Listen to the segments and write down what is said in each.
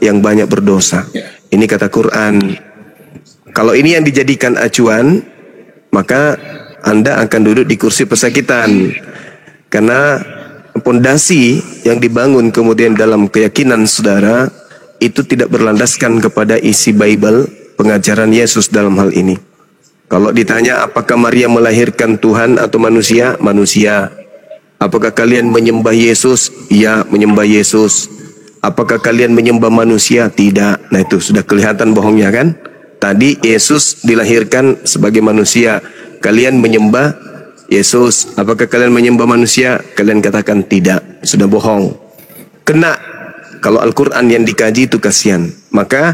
yang banyak berdosa. Ini kata Quran. Kalau ini yang dijadikan acuan, maka Anda akan duduk di kursi pesakitan. Karena pondasi yang dibangun kemudian dalam keyakinan saudara itu tidak berlandaskan kepada isi Bible, pengajaran Yesus dalam hal ini. Kalau ditanya apakah Maria melahirkan Tuhan atau manusia? Manusia. Apakah kalian menyembah Yesus? Ya, menyembah Yesus. Apakah kalian menyembah manusia? Tidak. Nah itu sudah kelihatan bohongnya kan? Tadi Yesus dilahirkan sebagai manusia. Kalian menyembah Yesus. Apakah kalian menyembah manusia? Kalian katakan tidak. Sudah bohong. Kena. Kalau Al-Quran yang dikaji itu kasihan. Maka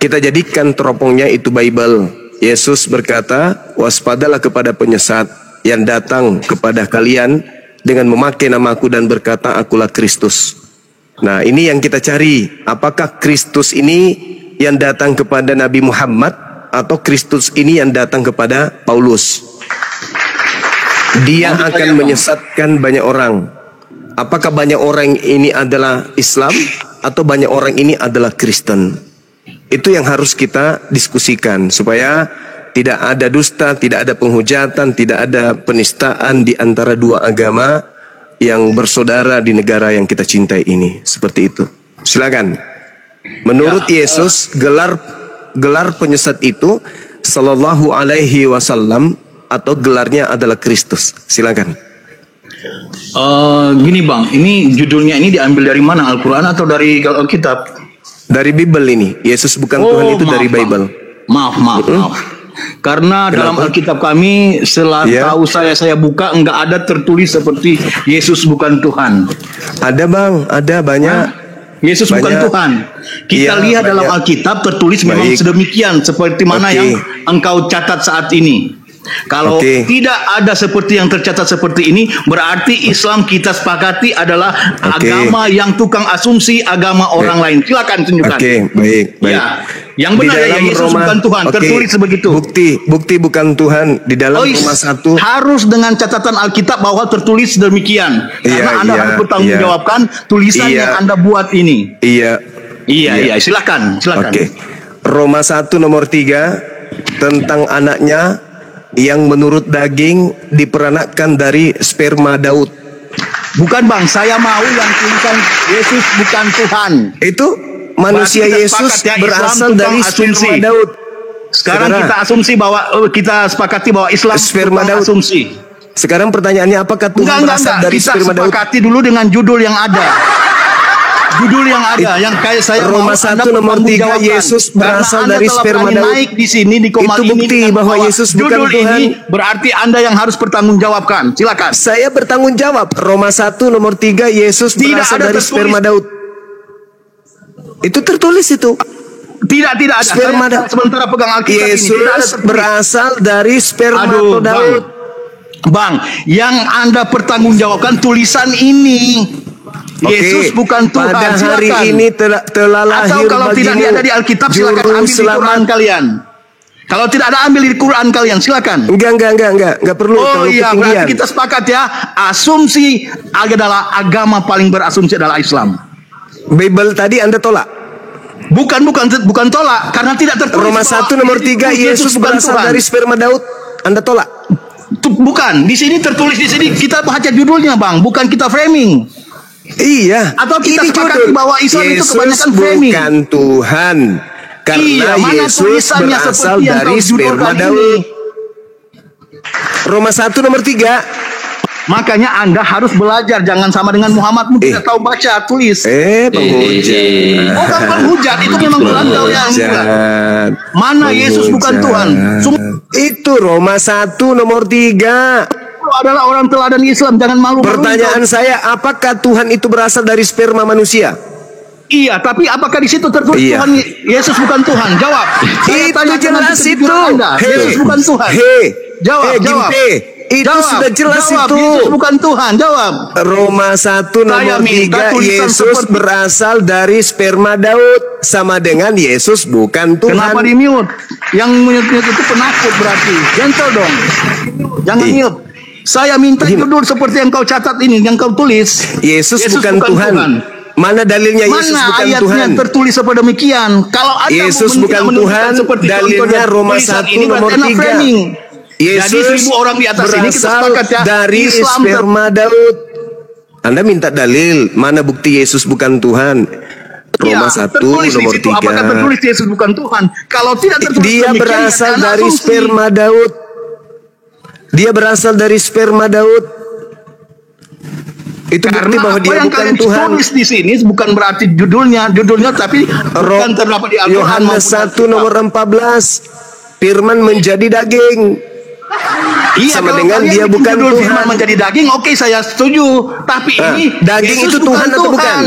kita jadikan teropongnya itu Bible. Yesus berkata, waspadalah kepada penyesat yang datang kepada kalian dengan memakai namaku dan berkata, akulah Kristus. Nah ini yang kita cari. Apakah Kristus ini yang datang kepada Nabi Muhammad atau Kristus ini yang datang kepada Paulus? Dia akan menyesatkan banyak orang. Apakah banyak orang ini adalah Islam atau banyak orang ini adalah Kristen? Itu yang harus kita diskusikan supaya tidak ada dusta, tidak ada penghujatan, tidak ada penistaan di antara dua agama yang bersaudara di negara yang kita cintai ini. Seperti itu. Silakan. Menurut Yesus, gelar penyesat itu sallallahu alaihi wasallam atau gelarnya adalah Kristus. Silakan. Gini Bang, ini judulnya ini diambil dari mana? Al-Quran atau dari Alkitab? Dari Bible ini. Yesus bukan Tuhan itu dari Bible. Maaf. Karena dalam Alkitab kami tahu saya buka enggak ada tertulis seperti Yesus bukan Tuhan. Ada Bang, ada banyak. Yesus bukan Tuhan. Kita lihat dalam Alkitab tertulis memang sedemikian seperti mana yang engkau catat saat ini. Kalau tidak ada seperti yang tercatat seperti ini, berarti Islam kita sepakati adalah agama yang tukang asumsi agama orang lain. Silakan tunjukkan. Baik. Ya. Yang benar ya Yesus bukan Tuhan, tertulis sebegitu. Bukti bukan Tuhan di dalam Roma 1. Harus dengan catatan Alkitab bahwa tertulis demikian. Karena Anda harus bertanggungjawabkan tulisan yang Anda buat ini. Iya. Silakan. Roma 1 nomor 3 tentang anaknya yang menurut daging diperanakkan dari sperma Daud. Bukan Bang, saya mau yang tulisan Yesus bukan Tuhan. Itu manusia Yesus berasal dari sperma Daud. Sekarang kita asumsi bahwa kita sepakati bahwa Islam sperma Daud. Asumsi. Sekarang pertanyaannya apakah Tuhan berasal dari sperma Daud? Kita sepakati dulu dengan judul yang ada. Judul yang ada yang kayak saya Roma 1 nomor 3 Yesus berasal dari sperma Daud. Naik di sini di koma itu bukti ini bahwa Yesus bukan Tuhan. Ini berarti Anda yang harus bertanggungjawabkan. Silakan. Saya bertanggung jawab. Roma 1 nomor 3 Yesus berasal dari sperma Daud. Itu tertulis itu. Tidak ada. Sperma Daud. Sementara pegang Alkitab Yesus ini berasal dari sperma Daud. Bang, yang Anda pertanggungjawabkan tulisan ini. Yesus bukan Tuhan. Pada hari ini telah lahir atau kalau tidak ada di Alkitab silakan ambil di Quran kalian. Kalau tidak ada ambil di Quran kalian silakan. Enggak perlu. Oh iya, berarti kita sepakat ya. Asumsi adalah agama paling berasumsi adalah Islam. Bible tadi Anda tolak. Bukan tolak karena tidak tertulis. Roma 1 nomor 3 Yesus berasal dari sperma Daud. Anda tolak. Bukan, di sini tertulis di sini kita baca judulnya Bang, bukan kita framing. Iya. Atau kita sepakati bahwa Islam itu kebanyakan framing. Bukan Tuhan. Karena Yesus berasal dari sperma Daud. Roma 1 nomor 3. Makanya Anda harus belajar, jangan sama dengan Muhammad tidak tahu baca tulis. Penghujat. Bukan penghujat, itu memang berandal yang mana Yesus bukan Tuhan. Itu Roma 1 nomor 3. Adalah orang teladan Islam, jangan malu. Pertanyaan saya, apakah Tuhan itu berasal dari sperma manusia? Iya, tapi apakah di situ tertulis Tuhan Yesus bukan Tuhan? Jawab. Itu jelas itu. Yesus bukan Tuhan. Jawab. Itu sudah jelas itu. Yesus bukan Tuhan. Jawab. Roma 1 nomor 3 Yesus berasal dari sperma Daud. Sama dengan Yesus bukan Tuhan. Kenapa di mute? Yang mute itu penakut berarti. Gentle dong. Jangan mute. Saya minta judul seperti yang kau catat ini, yang kau tulis. Yesus bukan Tuhan. Mana dalilnya Yesus Mana bukan ayatnya Tuhan? tertulis seperti demikian? Kalau Anda Yesus bukan Tuhan, dalilnya Roma 1 nomor 3. Yesus jadi 1000 orang di atas ini kita berasal sepakat ya. dari Islam sperma Daud. Anda minta dalil, mana bukti Yesus bukan Tuhan? Roma 1 nomor 3. Apakah tertulis Yesus bukan Tuhan? Kalau tidak tertulis Dia demikian, berasal ya, dari asumsi. sperma Daud. Dia berasal dari sperma Daud. Itu bukti Karena bahwa apa dia yang bukan kalian Tuhan. tulis di sini bukan berarti judulnya tapi bukan terdapat di Al-Quran. Yohanes 1 nomor 14. Firman menjadi daging. Iya, sama kalau dengan kalian dia bikin bukan judul Tuhan. firman menjadi daging, oke, saya setuju. Tapi ini daging Yesus itu Tuhan atau bukan?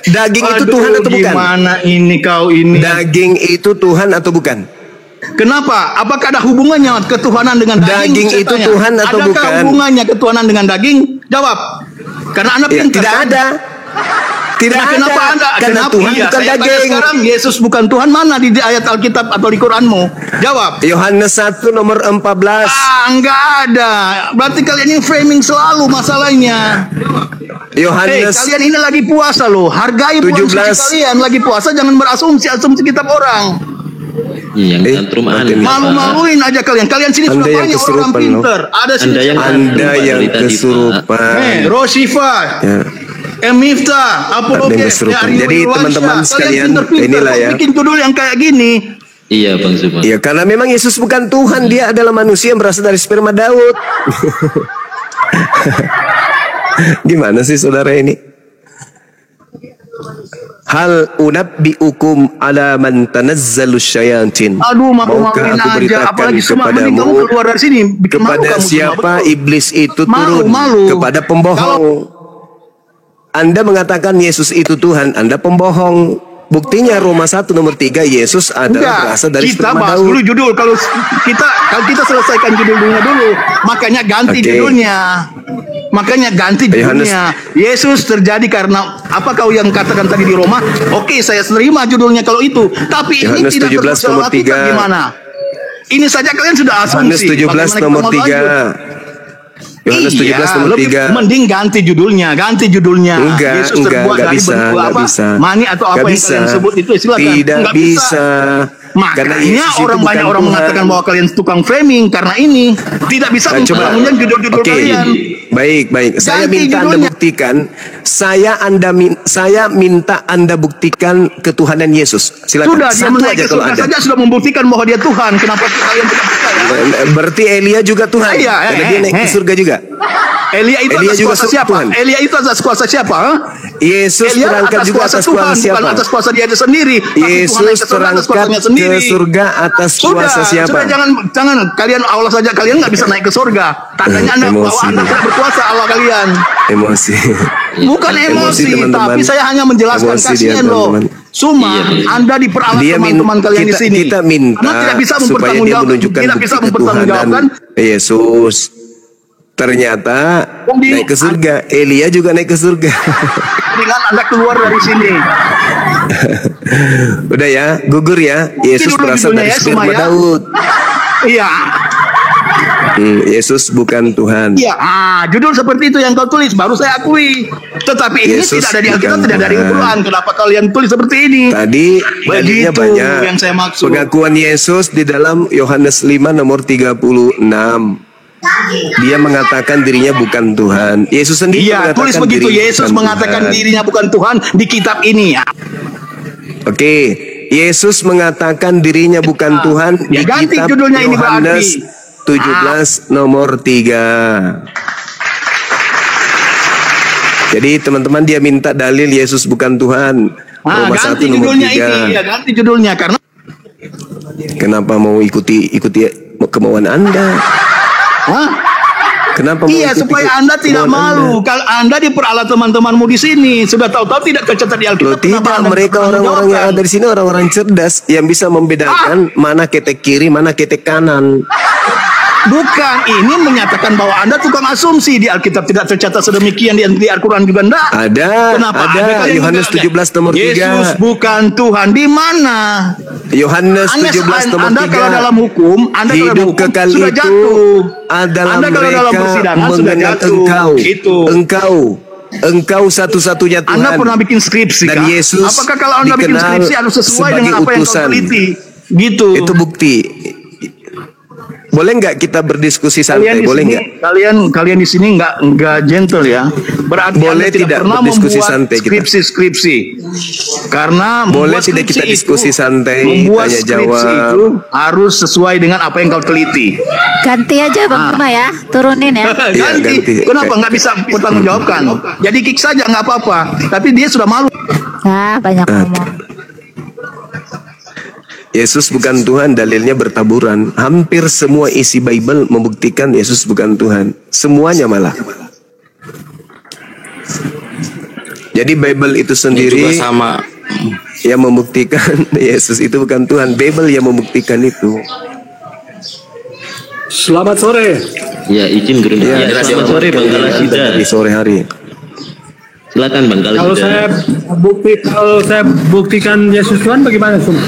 Daging itu Tuhan atau bukan? Gimana ini kau ini? Daging itu Tuhan atau bukan? Kenapa? Apakah ada hubungannya ketuhanan dengan daging? Daging Saya itu tanya. Tuhan atau Adakah bukan? hubungannya ketuhanan dengan daging? Jawab. Karena Anda Ya, pintar. tidak kan? ada. Tidak Nah, ada. kenapa Anda? Karena Kenapa? Tuhan Iya, bukan saya tanya daging. sekarang Yesus bukan Tuhan, mana di ayat Alkitab atau di Quranmu? Jawab. Yohanes 1 nomor 14. Enggak ada. Berarti kalian ini framing selalu masalahnya. Yohanes Kalian ini lagi puasa loh. Hargai bulan 17. suci kalian. Lagi puasa jangan berasumsi kitab orang. Yang tantrum Anda. Malu-maluin aja kalian. Kalian sini Anda sudah yang banyak orang kesurupan, pinter. Ada sini. Anda yang kesurupan. Rosifa. Ya. Miftah, Ada yang kesurupan. Jadi teman-teman sekalian, inilah ya. Bikin judul yang kayak gini. Iya Bang Zuma. Ya, karena memang Yesus bukan Tuhan, dia adalah manusia yang berasal dari sperma Daud. Gimana sih saudara ini? Hal unabbiukum ala man tanazzalus syayatin. Aduh, Maukah malu-maluin aku aja. beritakan Apalagi semua mending kamu kepadamu keluar dari sini. Bikin malu kepada kamu siapa semua, betul. iblis itu Malu, turun? malu. Kepada pembohong. Anda mengatakan Yesus itu Tuhan, Anda pembohong. Buktinya Roma 1 nomor 3, Yesus adalah berasal dari kita sperma bahas Daud. dulu judul. Kalau kita selesaikan judulnya dulu, makanya ganti judulnya. Makanya ganti judulnya. Yesus terjadi karena apa kau yang katakan tadi di Roma? Oke, saya terima judulnya kalau itu. Tapi ini Yohanes tidak 17 nomor 3. Gimana? Ini saja kalian sudah asumsi. Yohanes 17 nomor 3. Yohanes 17 nomor 3. Mending ganti judulnya. Yesus terbuat dari bentuk apa? Bisa. Mani atau apa yang kalian sebut itu silakan. Tidak Nggak bisa. Makanya Yesus itu banyak bukan orang Tuhan. mengatakan bahwa kalian tukang framing karena ini tidak bisa membangun judul-judul kalian. Baik. Saya Ganti minta Anda judulnya. buktikan. Saya minta Anda buktikan ketuhanan Yesus. Silakan. Sudah, dia Satu menaik aja ke kalau surga ada. saja sudah membuktikan bahwa dia Tuhan. Kenapa kalian tidak percaya? Berarti Elia juga Tuhan. Iya, Karena dia naik ke surga juga. Elia itu Elia atas juga kuasa siapa? Tuhan. Elia itu atas kuasa siapa? Yesus Elia berangkat juga atas kuasa Tuhan, siapa? bukan atas kuasa dia sendiri. Tapi Tuhan naik Yesus ke surga atas berangkat kuasanya sendiri. ke surga atas kuasa siapa? Sudah, jangan kalian Allah saja kalian nggak bisa naik ke surga. Tandanya Anda bahwa Emosi. Anda tidak berkuasa Allah kalian. Emosi. Bukan emosi, teman-teman. tapi saya hanya menjelaskan Emosi dia, kasihan loh. teman-teman. Cuma Anda diperalat teman-teman kalian di sini. Kita minta Anda tidak bisa supaya dia menunjukkan tidak bukti bisa ketuhanan mempertanggungjawabkan. Yesus. Ternyata naik ke surga. Elia juga naik ke surga. Dengan Anda keluar dari sini. Udah ya, gugur ya. Yesus berasal dari sperma Daud. Iya. Yesus bukan Tuhan. Iya, judul seperti itu yang kau tulis baru saya akui. Tetapi ini Yesus tidak ada di Alkitab, bukan tidak ada di Tuhan. Quran. Kenapa kalian tulis seperti ini? Tadi dalilnya Begitu banyak. yang saya maksud. Pengakuan Yesus di dalam Yohanes 5 nomor 36. Dia mengatakan dirinya bukan Tuhan. Yesus sendiri Iya, mengatakan tulis begitu. dirinya Yesus bukan mengatakan Tuhan. dirinya bukan Tuhan di kitab ini. Oke, Yesus mengatakan dirinya bukan Tuhan di Ya, ganti kitab judulnya ini Yohanes berarti. 17 nomor 3. Jadi teman-teman dia minta dalil Yesus bukan Tuhan. Roma 1 ganti nomor judulnya 3. ini, ya ganti judulnya karena Kenapa mau ikuti kemauan Anda? Kenapa mau iya, ikuti supaya Anda tidak kemauan malu. Kalau Anda diperalat teman-temanmu di sini, sudah tahu-tahu tidak tercatat di Loh, Alkitab. kenapa tidak, Anda mereka orang-orang yang ada di sini orang-orang cerdas yang bisa membedakan mana ketek kiri, mana ketek kanan. Bukan, ini menyatakan bahwa Anda tukang asumsi. Di Alkitab tidak tercatat sedemikian, di Al-Quran juga enggak. Ada, Kenapa ada kalian Yohanes tidak? 17 nomor 3. Yesus bukan Tuhan. Di mana? Yohanes 17 nomor 3. Anda kalau dalam hukum, Anda kalau dalam hidup hukum kekal sudah itu jatuh. adalah Anda kalau dalam mereka persidangan sudah mengenal jatuh. engkau. Itu. Engkau Engkau satu-satunya Tuhan. Anda pernah bikin skripsi dan Yesus apakah kalau Anda bikin skripsi harus sesuai dengan apa yang kau teliti? Gitu. Itu bukti. Boleh nggak kita berdiskusi santai? Boleh nggak? Kalian di sini nggak gentle ya. Berarti boleh Anda tidak pernah berdiskusi membuat santai skripsi. Karena boleh tidak kita diskusi santai, membuat tanya skripsi jawab itu harus sesuai dengan apa yang kau teliti. Ganti aja Bang Cuma ya, turunin ya. Ganti. Kenapa nggak bisa bertanggung jawabkan? Jadi kick saja nggak apa-apa. Tapi dia sudah malu. Banyak ngomong. Yesus bukan Tuhan, dalilnya bertaburan. Hampir semua isi Bible membuktikan Yesus bukan Tuhan. Semuanya malah. Jadi Bible itu sendiri juga sama yang membuktikan Yesus itu bukan Tuhan. Bible yang membuktikan itu. Selamat sore. Ya, izin turun. Ya, selamat sore Bang Galasida. Di sore hari. Silakan Bang Galasida. Kalau saya buktikan Yesus Tuhan bagaimana semua?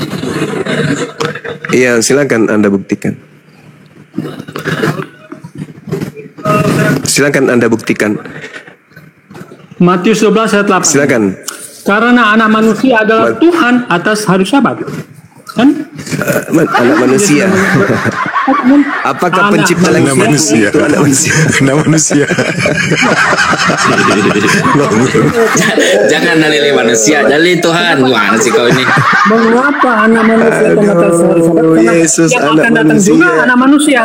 Iya, silakan Anda buktikan. Silakan Anda buktikan. Matius 12 ayat 8. Silakan. Karena anak manusia adalah Tuhan atas hari Sabat. Kan? Anak manusia. Apakah pencipta anak manusia? Itu anak manusia. Anak manusia. Jangan dalil manusia, dalil Tuhan. Gimana sih kau ini? Mengapa anak manusia atas hari Sabat? Yesus yang anak akan datang manusia. juga anak manusia.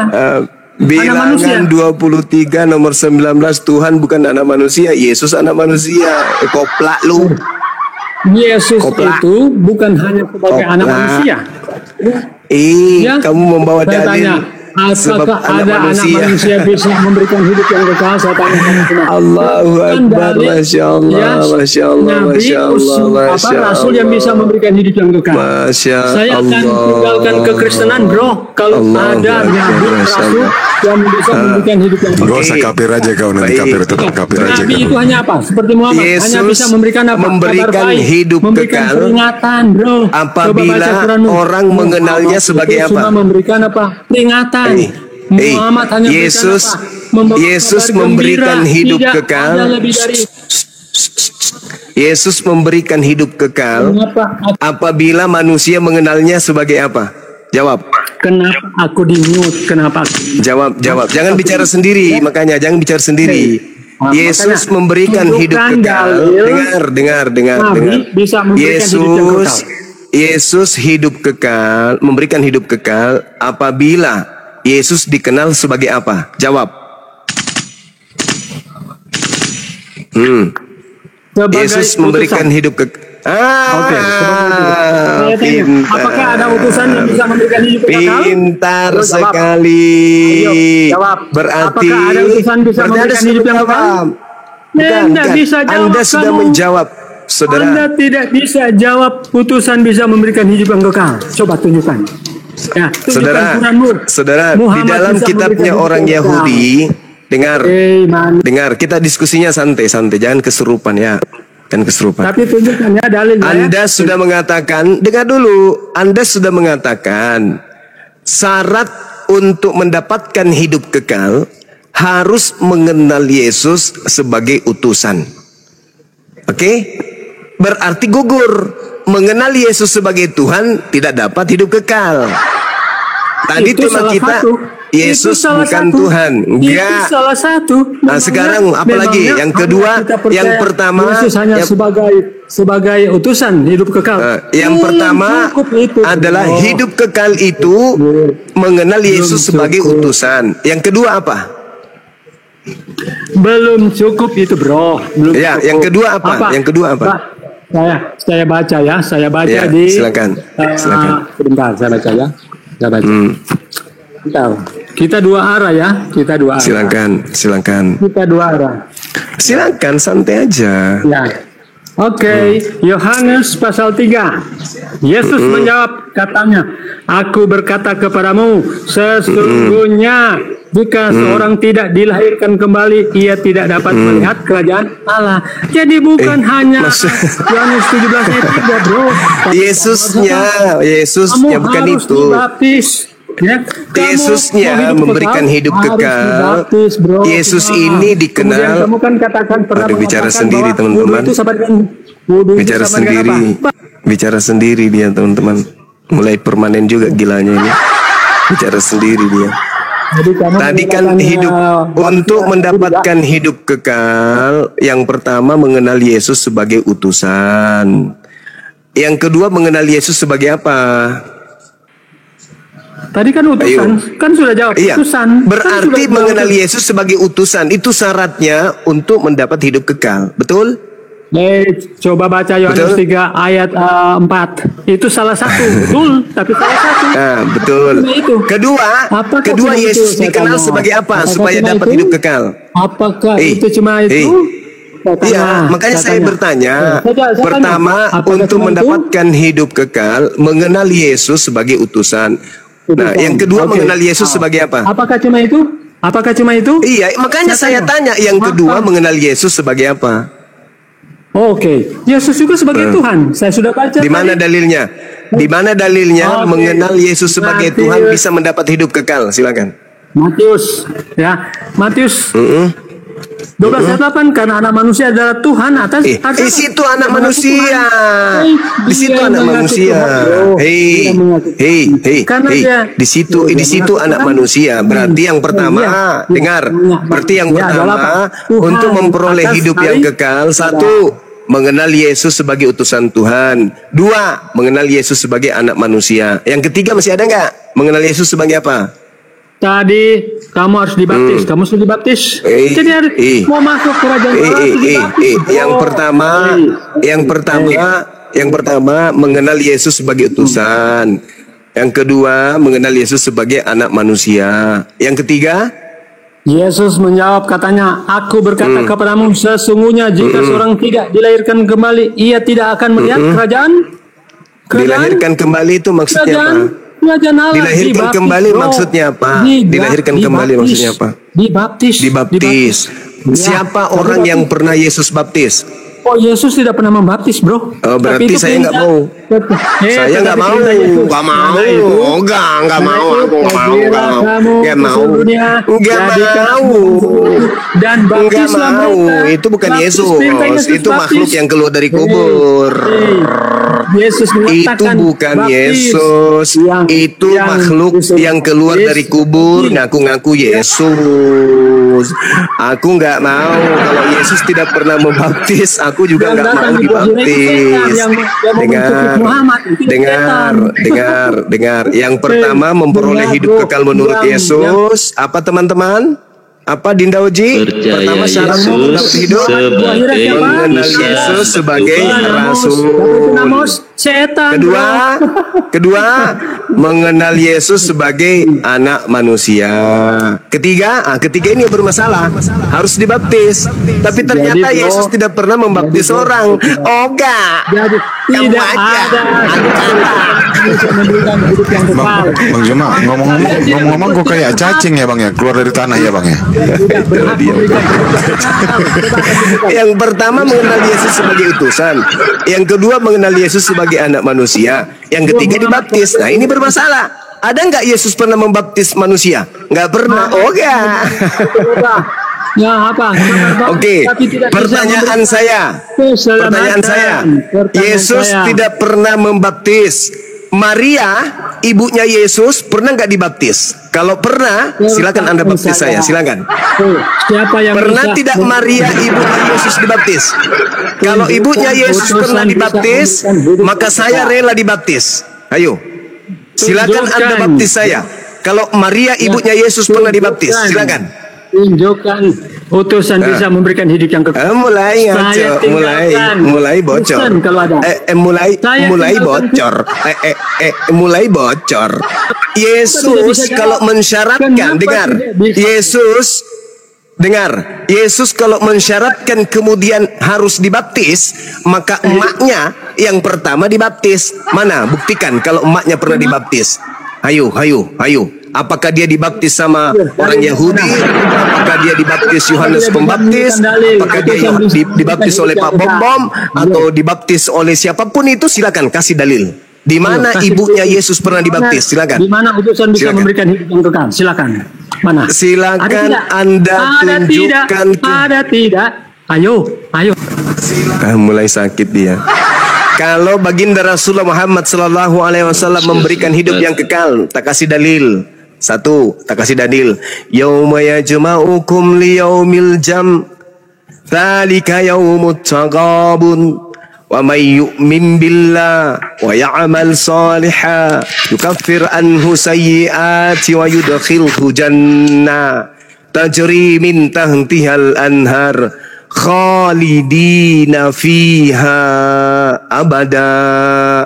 Bilangan 23 nomor 19, Tuhan bukan anak manusia, Yesus anak manusia. Koplak lu. Yesus Koplak. itu bukan hanya sebagai anak manusia. Ya, kamu membawa saya dalil. tanya, Sebab apakah anak ada manusia. anak manusia bisa memberikan hidup yang kekal? Saya tanya semua. Allahu Akbar, Masya Allah, Masya Allah, Masya Allah, Masya Allah. Rasul yang bisa memberikan hidup yang kekal. Masya Saya akan Allah. tinggalkan kekristenan, bro. Kalau Allahu ada Akbar, nabi Masya rasul Allah. yang bisa memberikan hidup yang kekal. Gak usah kafir aja kau nanti Baik. kafir, tetap kafir aja Nabi kau. itu hanya apa? Seperti Muhammad, hanya Yesus bisa memberikan apa? memberikan Kabar baik, hidup memberikan kekal peringatan, bro. apabila Coba baca Quranmu. orang mengenalnya Muhammad sebagai itu apa? Cuma memberikan apa? Peringatan. Muhammad hanya Yesus memberikan apa? Yesus Kabar memberikan gembira. hidup Tidak kekal. ada lebih dari Yesus memberikan hidup kekal Kenapa apabila manusia mengenalnya sebagai apa? Jawab. Kenapa aku di-mute? Kenapa? Jawab. Jangan bicara sendiri, makanya jangan bicara sendiri. Nah, Yesus makanya, memberikan hidup tunjukkan kekal. dalil Dengar. Nabi bisa memberikan hidup yang kekal. Yesus hidup kekal, memberikan hidup kekal apabila Yesus dikenal sebagai apa? Jawab. Sebagai Yesus memberikan utusan. hidup kekal. Oke, saya tanya, apakah ada utusan yang bisa memberikan hidup kekal? Pintar Ayo, jawab. sekali. Ayo, jawab. Berarti Apakah ada utusan bisa berarti memberikan Anda hidup yang sudah kekal? paham. Bukan. Anda bisa jawab, Anda sudah kamu. menjawab, saudara. Anda tidak bisa jawab utusan bisa memberikan hidup yang kekal. Coba tunjukkan. Ya, tunjukkan Quranmu. Saudara, di Muhammad dalam bisa kitabnya memberikan orang hidup yang kekal. Yahudi, Man. dengar, kita diskusinya santai-santai, jangan kesurupan ya. Jangan kesurupan. Tapi tunjukkan ya dalilnya. Anda sudah mengatakan, dengar dulu, Anda sudah mengatakan syarat untuk mendapatkan hidup kekal harus mengenal Yesus sebagai utusan. Oke? Berarti gugur. Mengenal Yesus sebagai Tuhan tidak dapat hidup kekal. Tadi Itu tema salah kita satu. Yesus Itu salah bukan satu. Tuhan. Enggak. Itu salah satu. Nah, sekarang apa lagi? Memangnya Yang kedua, kita percaya yang pertama, Yesus hanya yang- sebagai utusan hidup kekal. Yang pertama cukup itu. adalah Oh. hidup kekal itu mengenal Yesus Belum sebagai cukup. utusan. Yang kedua apa? Belum cukup itu, bro. Belum Ya, cukup. yang kedua apa? Yang kedua apa? Pak, saya baca ya. Saya baca Ya, di. silakan. Silakan. Sebentar, saya baca ya. Saya baca. Bentar. Kita dua arah ya. Kita dua arah. Silakan. Kita dua arah. Silakan, santai aja. Ya. Oke, Yohanes pasal 3. Yesus menjawab, katanya, "Aku berkata kepadamu, sesungguhnya jika seorang tidak dilahirkan kembali, ia tidak dapat melihat kerajaan Allah." Jadi bukan hanya Yohanes 17 ayat 3, bro. Yesusnya Kamu bukan harus itu. dibaptis. Ya, Yesusnya memberikan hidup kekal. Yesus ini dikenal. Kamu kan katakan pernah bicara sendiri teman-teman. Bicara sendiri. Bicara sendiri dia teman-teman. Mulai permanen juga gilanya ini. Bicara sendiri dia. Tadi kan hidup untuk mendapatkan hidup kekal. Yang pertama mengenal Yesus sebagai utusan. Yang kedua mengenal Yesus sebagai apa? Tadi kan utusan. Kan sudah jawab. Iya. Utusan. Berarti Kan mengenal Yesus sebagai utusan itu syaratnya untuk mendapat hidup kekal. Betul? Coba baca Yohanes 3 ayat 4. Itu salah satu. Betul, tapi salah satu. Nah, betul. Kedua Yesus dikenal sebagai apa supaya dapat hidup kekal? Apakah itu cuma itu? Iya, makanya saya bertanya. Pertama, untuk mendapatkan hidup kekal, mengenal Yesus sebagai utusan. Nah, yang kedua mengenal Yesus sebagai apa? Apakah cuma itu? Apakah cuma itu? Iya, makanya saya tanya. Yang kedua mengenal Yesus sebagai apa? Oke, Yesus juga sebagai Tuhan. Saya sudah baca. Di mana dalilnya? Di mana dalilnya mengenal Yesus sebagai Tuhan bisa mendapat hidup kekal? Silakan. Matius, ya, Matius 12:8, karena anak manusia adalah Tuhan atas. Di situ anak manusia. Di situ anak manusia. Hei. Di situ anak manusia. Berarti yang pertama, dengar. Berarti yang pertama untuk memperoleh hidup yang kekal, satu, mengenal Yesus sebagai utusan Tuhan. Dua, mengenal Yesus sebagai anak manusia. Yang ketiga masih ada nggak? Mengenal Yesus sebagai apa? Tadi kamu harus dibaptis, kamu sudah dibaptis. Jadi harus mau masuk kerajaan Allah. Yang pertama mengenal Yesus sebagai utusan. Yang kedua mengenal Yesus sebagai anak manusia. Yang ketiga, Yesus menjawab, katanya, aku berkata kepadamu, sesungguhnya jika seorang tidak dilahirkan kembali, ia tidak akan melihat kerajaan. Dilahirkan kembali itu maksudnya apa? Dilahirkan kembali maksudnya apa? Dilahirkan kembali maksudnya apa? Dibaptis. Siapa orang yang pernah Yesus baptis? Oh, Yesus tidak pernah membaptis, bro. Oh, berarti saya nggak mau. Saya nggak mau. Nggak mau. Nggak mau. Aku nggak mau. Dan baptislah mereka. Itu bukan Yesus. Itu makhluk yang keluar dari kubur. Yesus itu bukan Yesus. Itu makhluk yang keluar dari kubur ngaku-ngaku Yesus. Aku nggak mau. Kalau Yesus tidak pernah membaptis, aku juga nggak mau dibaptis. Dengar. Yang pertama memperoleh hidup kekal menurut Yesus. Apa teman-teman? Apa Dinda Uji? Pertama syarat mendapat hidup mengenal Yesus sebagai Rasul. Kedua mengenal Yesus sebagai anak manusia. Ketiga ini bermasalah, harus dibaptis. Tapi ternyata Yesus tidak pernah membaptis orang. Oh enggak. Kamu aja. Bang Juma, ngomong-ngomong kok kayak cacing ya Bang ya, keluar dari tanah ya Bang ya. Yang pertama mengenal Yesus sebagai utusan. Yang kedua mengenal Yesus sebagai anak manusia. Yang ketiga dibaptis. Nah ini bermasalah. Ada nggak Yesus pernah membaptis manusia? Nggak pernah. Oh enggak. Ya apa? Oke. Pertanyaan saya. Yesus tidak pernah membaptis. Maria, ibunya Yesus, pernah nggak dibaptis? Kalau pernah, silakan Anda baptis saya, silakan. Siapa yang pernah tidak Maria, ibunya Yesus dibaptis? Kalau ibunya Yesus pernah dibaptis, maka saya rela dibaptis. Ayo, silakan Anda baptis saya. Kalau Maria, ibunya Yesus pernah dibaptis, silakan. Tunjukkan utusan bisa memberikan hidup yang kekal. Mulai bocor. Mulai bocor. Yesus kalau mensyaratkan, Yesus kalau mensyaratkan kemudian harus dibaptis, maka emaknya yang pertama dibaptis. Mana? Buktikan kalau emaknya pernah dibaptis. Ayo. Apakah dia dibaptis sama orang Yahudi? Apakah dia dibaptis Yohanes Pembaptis? Apakah dia dibaptis oleh Pak Bom atau dibaptis oleh siapapun itu? Silakan kasih dalil. Di mana Ayo, ibunya Yesus pernah dibaptis? Silakan. Di mana utusan bisa Silakan. memberikan hidup yang kekal? Silakan. Mana? Silakan Anda tunjukkan. Ada tidak? Ayo. Mulai sakit dia. Kalau baginda Rasulullah Muhammad sallallahu alaihi wasallam memberikan hidup yang kekal, tak kasih dalil. Satu, tak kasih dalil. Yauma yajma'ukum liyaumil jam. Dzalika yaumut taghabun. Wa may yu'min billah wa ya'mal salihan yukaffir anhu sayyi'ati wa yudkhilhu jannah tajri min tahtihal anhar khalidina fiha abada.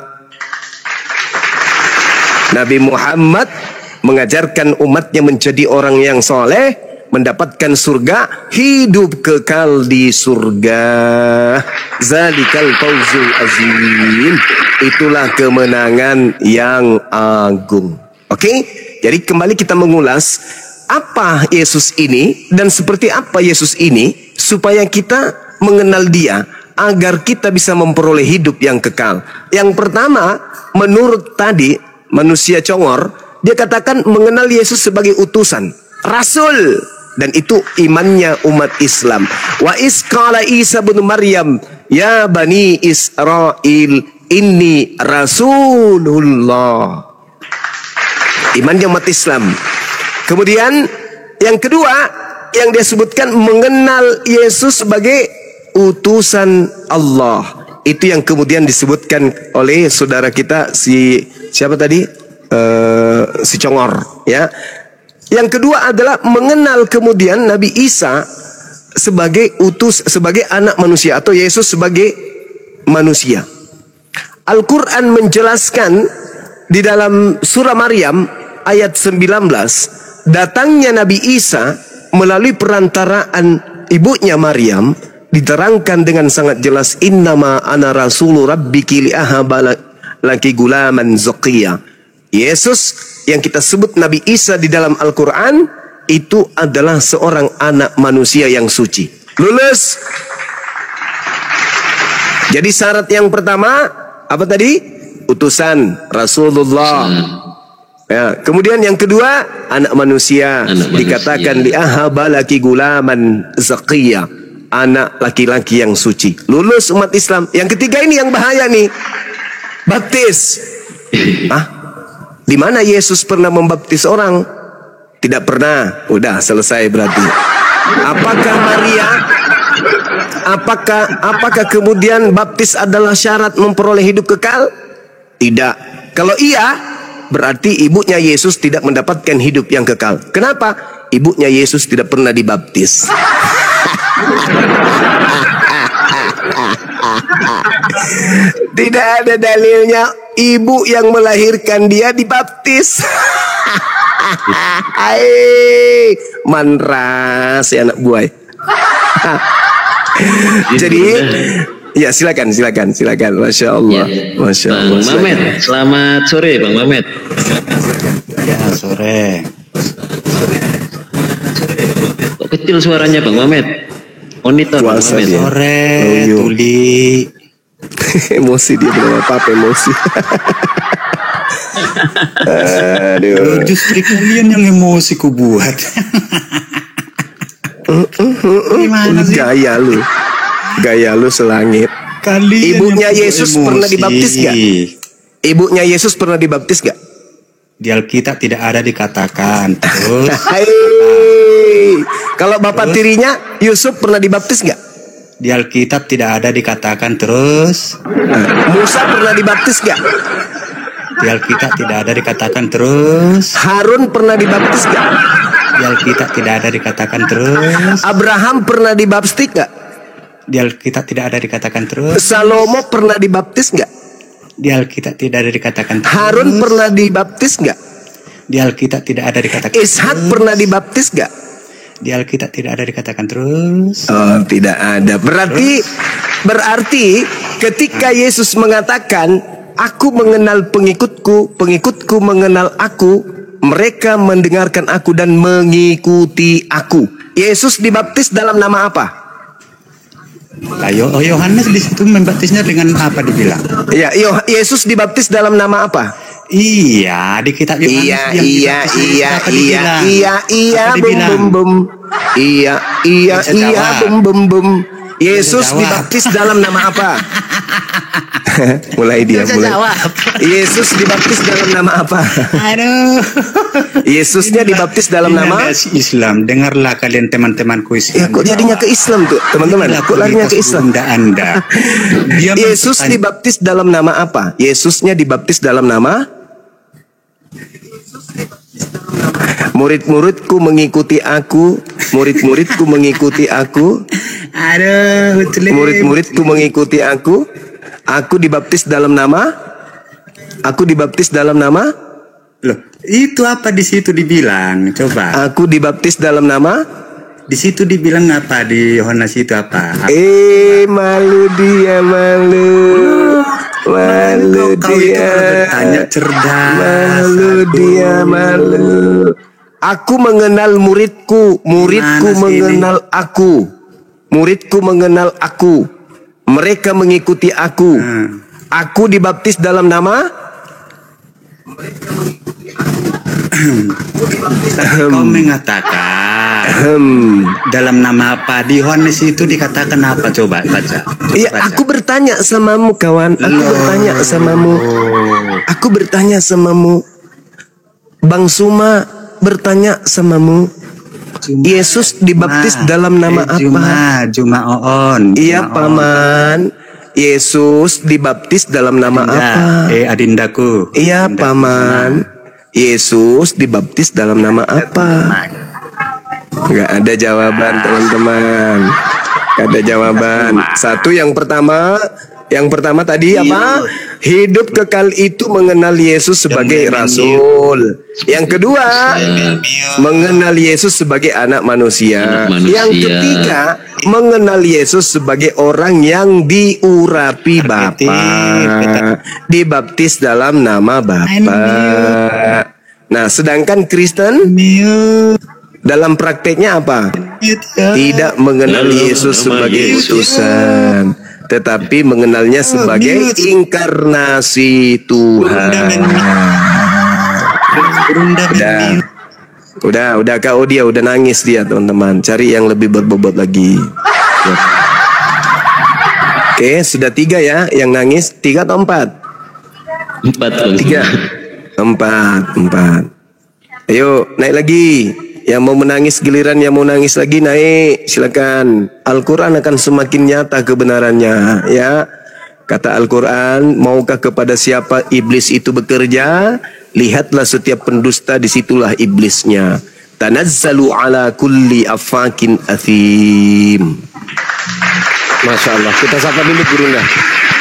Nabi Muhammad mengajarkan umatnya menjadi orang yang soleh, mendapatkan surga, hidup kekal di surga. Zalikal fawzul azim. Itulah kemenangan yang agung. Oke? Jadi kembali kita mengulas apa Yesus ini dan seperti apa Yesus ini supaya kita mengenal Dia agar kita bisa memperoleh hidup yang kekal. Yang pertama, menurut tadi manusia congor, dia katakan mengenal Yesus sebagai utusan, rasul. Dan itu imannya umat Islam. Wa isqala Isa bin Maryam, ya bani Israel, inni rasulullah. Imannya umat Islam. Kemudian yang kedua yang dia sebutkan mengenal Yesus sebagai utusan Allah. Itu yang kemudian disebutkan oleh saudara kita siapa tadi? Si Congor, ya. Yang kedua adalah mengenal kemudian Nabi Isa sebagai sebagai anak manusia atau Yesus sebagai manusia. Al-Quran menjelaskan di dalam surah Maryam ayat 19, datangnya Nabi Isa melalui perantaraan ibunya Maryam diterangkan dengan sangat jelas, innama ana rasulu rabbiki li'ahaba laki gulaman zakiya. Yesus yang kita sebut Nabi Isa di dalam Al-Quran itu adalah seorang anak manusia yang suci. Lulus. Jadi syarat yang pertama apa tadi? Utusan Rasulullah. Ya, kemudian yang kedua anak manusia, dikatakan li'ahaba laki gulaman zakiya, anak laki-laki yang suci. Lulus umat Islam. Yang ketiga ini yang bahaya nih, baptis. Di mana Yesus pernah membaptis orang? Tidak pernah. Udah selesai berarti. Apakah Maria? Apakah kemudian baptis adalah syarat memperoleh hidup kekal? Tidak. Kalau iya, berarti ibunya Yesus tidak mendapatkan hidup yang kekal. Kenapa? Ibunya Yesus tidak pernah dibaptis. Tidak ada dalilnya ibu yang melahirkan dia dibaptis. Hai, manras ya anak buah. Jadi ya silakan. Masya Allah. Masya Allah. Bang Mamet, selamat sore Bang Mamet. Ya sore. Kok kecil suaranya Bang Mamet? Monitor Bang Mamet. Sore, Tuli. Emosi dia belum apa-apa emosi. Aduh. Justru kalian yang emosi ku buat. Gimana sih? Gaya lu selangit. Kalian Ibunya yang Yesus emosi. pernah dibaptis gak? Ibunya Yesus pernah dibaptis gak? Di Alkitab tidak ada dikatakan. Terus kalau bapak tirinya Yusuf pernah dibaptis gak? di Alkitab tidak ada dikatakan. Terus Musa pernah dibaptis gak? di Alkitab tidak ada dikatakan. Terus Harun pernah dibaptis gak? di Alkitab tidak ada dikatakan. Terus Abraham pernah dibaptis gak? di Alkitab tidak ada dikatakan. Terus Salomo pernah dibaptis gak? di Alkitab tidak ada dikatakan. Terus Harun pernah dibaptis gak? di Alkitab tidak ada dikatakan. Ishak pernah dibaptis gak? Di Alkitab tidak ada dikatakan. Terus Oh, tidak ada. Berarti ketika Yesus mengatakan, aku mengenal pengikutku, pengikutku mengenal aku, mereka mendengarkan aku dan mengikuti aku. Yesus dibaptis dalam nama apa? Yohanes di situ membaptisnya dengan apa dibilang? Iya, Yesus dibaptis dalam nama apa? Iya, di kitab Yohanes bum. Iya, bum. Yesus dibaptis dalam nama apa? mulai. Yesus dibaptis dalam nama apa? Aduh. Yesusnya dibaptis dalam nama Islam. Dengarlah kalian teman-temanku Islam. Ya, kok jadinya ke Islam tuh, teman-teman? Kok larinya ke Islam? Anda. Yesus dibaptis dalam nama apa? Yesusnya dibaptis dalam nama murid-muridku mengikuti aku, murid-muridku mengikuti aku. Aduh, murid-muridku mengikuti aku. Aku dibaptis dalam nama. Loh, itu apa di situ dibilang? Coba. Aku dibaptis dalam nama. Di situ dibilang apa di Yohanes itu apa? Malu dia. Bertanya cerdas. Malu. Aku mengenal muridku mengenal aku. Muridku mengenal aku. Mereka mengikuti aku. Aku dibaptis dalam nama. Kau mengatakan dalam nama apa? Di Yohanes itu dikatakan apa? Coba baca. Iya, aku bertanya samamu kawan. Aku bertanya samamu. Bang Suma bertanya samamu. Yesus dibaptis dalam nama apa? Juma On. Iya paman. Yesus dibaptis dalam nama apa? Adindaku. Iya paman. Yesus dibaptis dalam nama apa? Gak ada jawaban teman-teman. Gak ada jawaban. Satu yang pertama tadi apa? Hidup kekal itu mengenal Yesus sebagai Rasul. Yang kedua, mengenal Yesus sebagai anak manusia. Yang ketiga, mengenal Yesus sebagai orang yang diurapi Bapa, dibaptis dalam nama Bapa. Nah, sedangkan Kristen dalam prakteknya apa? Tidak mengenal Yesus sebagai utusan, tetapi mengenalnya sebagai inkarnasi Tuhan. Udah Kak Odia udah nangis dia teman-teman. Cari yang lebih berbobot lagi. Ya. Oke, sudah 3 ya yang nangis. 3 atau 4? 4. 4. Ayo naik lagi. Yang mau menangis giliran yang mau nangis lagi naik, silakan. Al-Quran akan semakin nyata kebenarannya, ya. Kata Al-Quran, maukah kepada siapa iblis itu bekerja? Lihatlah setiap pendusta, disitulah iblisnya. Tanazzalu ala kulli afakin athim. Masya Allah. Kita sapa dulu gurunya.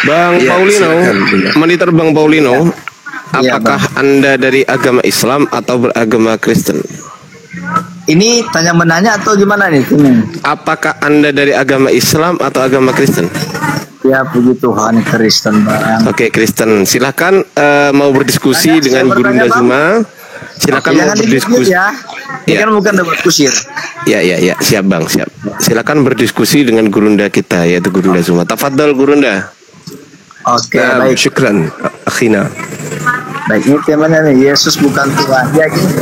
Bang ya, Paulino, Monitor Bang Paulino, apakah Anda dari agama Islam atau beragama Kristen? Ini tanya menanya atau gimana nih? Apakah Anda dari agama Islam atau agama Kristen? Ya puji Tuhan, Kristen Bang. Oke, Kristen. Silakan mau berdiskusi dengan Gurunda Zuma. Silakan mau berdiskusi. Ya. Ini kan bukan debat kusir. Ya, siap Bang, siap. Silakan berdiskusi dengan Gurunda kita, yaitu Gurunda Zuma. Tafadhal Gurunda. Oke, baik. Syukran, akhina. Baik, ini temanya nih, Yesus bukan Tuhan. Ya gini,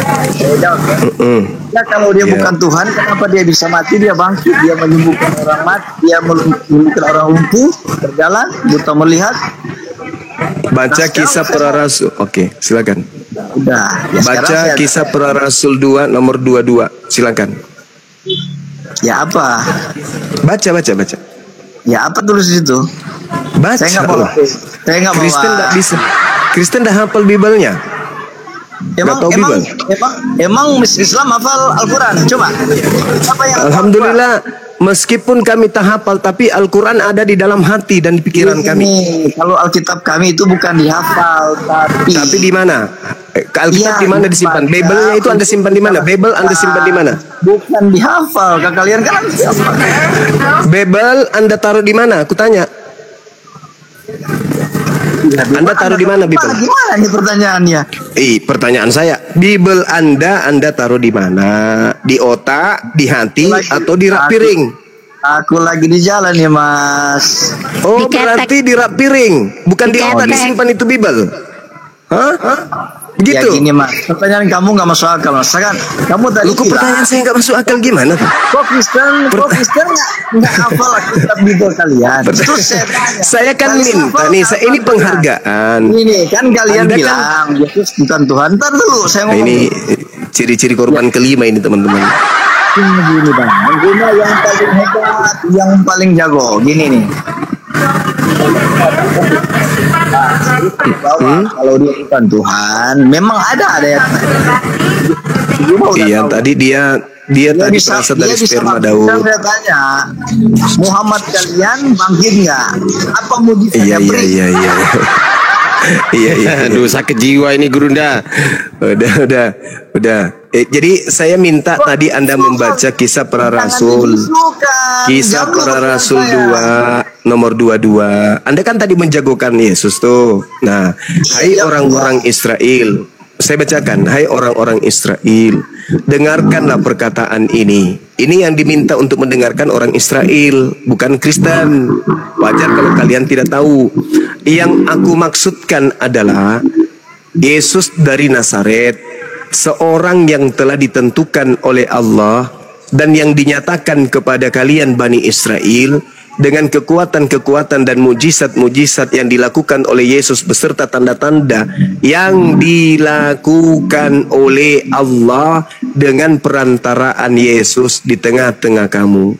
ya kalau dia bukan Tuhan, kenapa dia bisa mati, dia bangkit, dia menyembuhkan orang mati, dia menyembuhkan orang lumpuh, berjalan, buta melihat. Baca kisah para rasul. Oke, silakan. Udah. Ya, baca kisah para rasul 2 nomor 22. Silakan. Ya apa? Baca. Ya apa tulis di situ? Baca. Saya nggak bawa. Kristen nggak bisa. Kristen dah hafal Bibelnya. Emang Islam hafal Al-Quran? Coba. Alhamdulillah, meskipun kami tak hafal, tapi Al-Quran ada di dalam hati dan pikiran kami. Kalau Alkitab kami itu bukan dihafal, tapi di mana? Alkitab di mana disimpan? Bibelnya itu Anda simpan di mana? Bibel Anda simpan di mana? Bukan dihafal, kalian kan dihafal. Bibel Anda taruh di mana? Aku tanya. Anda taruh di mana Bibel? Gimana nih pertanyaannya? Pertanyaan saya, Bibel Anda taruh di mana? Di otak, di hati, atau di rak piring? Aku lagi di jalan ya, Mas. Oh, berarti di rak piring, bukan di otak disimpan itu Bible. Hah? Begitu? Ya gini, Mas. Pertanyaan kamu nggak masuk akal, Mas. Kan kamu tadi Kok pertanyaan saya nggak masuk akal gimana? Kok Kristen nggak hafal kitab Bible kalian? Terus saya kan minta nih, ini penghargaan. Ini kan kalian Anda bilang Yesus bukan Tuhan. Ntar dulu saya ngomong. Ini ciri-ciri korban kelima ini teman-teman. Gini bang, gini yang paling hebat, yang paling jago. Gini nih. Kalau dia bukan Tuhan, memang ada yang. Iya, tadi dia tadi berasal dari sperma Daud. Saya tanya, Muhammad kalian bangkit nggak? Apa mujizatnya? Iya. Iya. Aduh, sakit jiwa ini Gurunda. Udah. Jadi saya minta tadi Anda membaca Kisah Para Rasul. Kisah Para Rasul 2 nomor 22. Anda kan tadi menjagokan Yesus tuh. Nah, hai orang-orang Israel. Saya bacakan, hai orang-orang Israel, dengarkanlah perkataan ini. Ini yang diminta untuk mendengarkan orang Israel, bukan Kristen. Wajar kalau kalian tidak tahu. Yang aku maksudkan adalah Yesus dari Nazaret, seorang yang telah ditentukan oleh Allah dan yang dinyatakan kepada kalian Bani Israel dengan kekuatan-kekuatan dan mujizat-mujizat yang dilakukan oleh Yesus beserta tanda-tanda yang dilakukan oleh Allah dengan perantaraan Yesus di tengah-tengah kamu.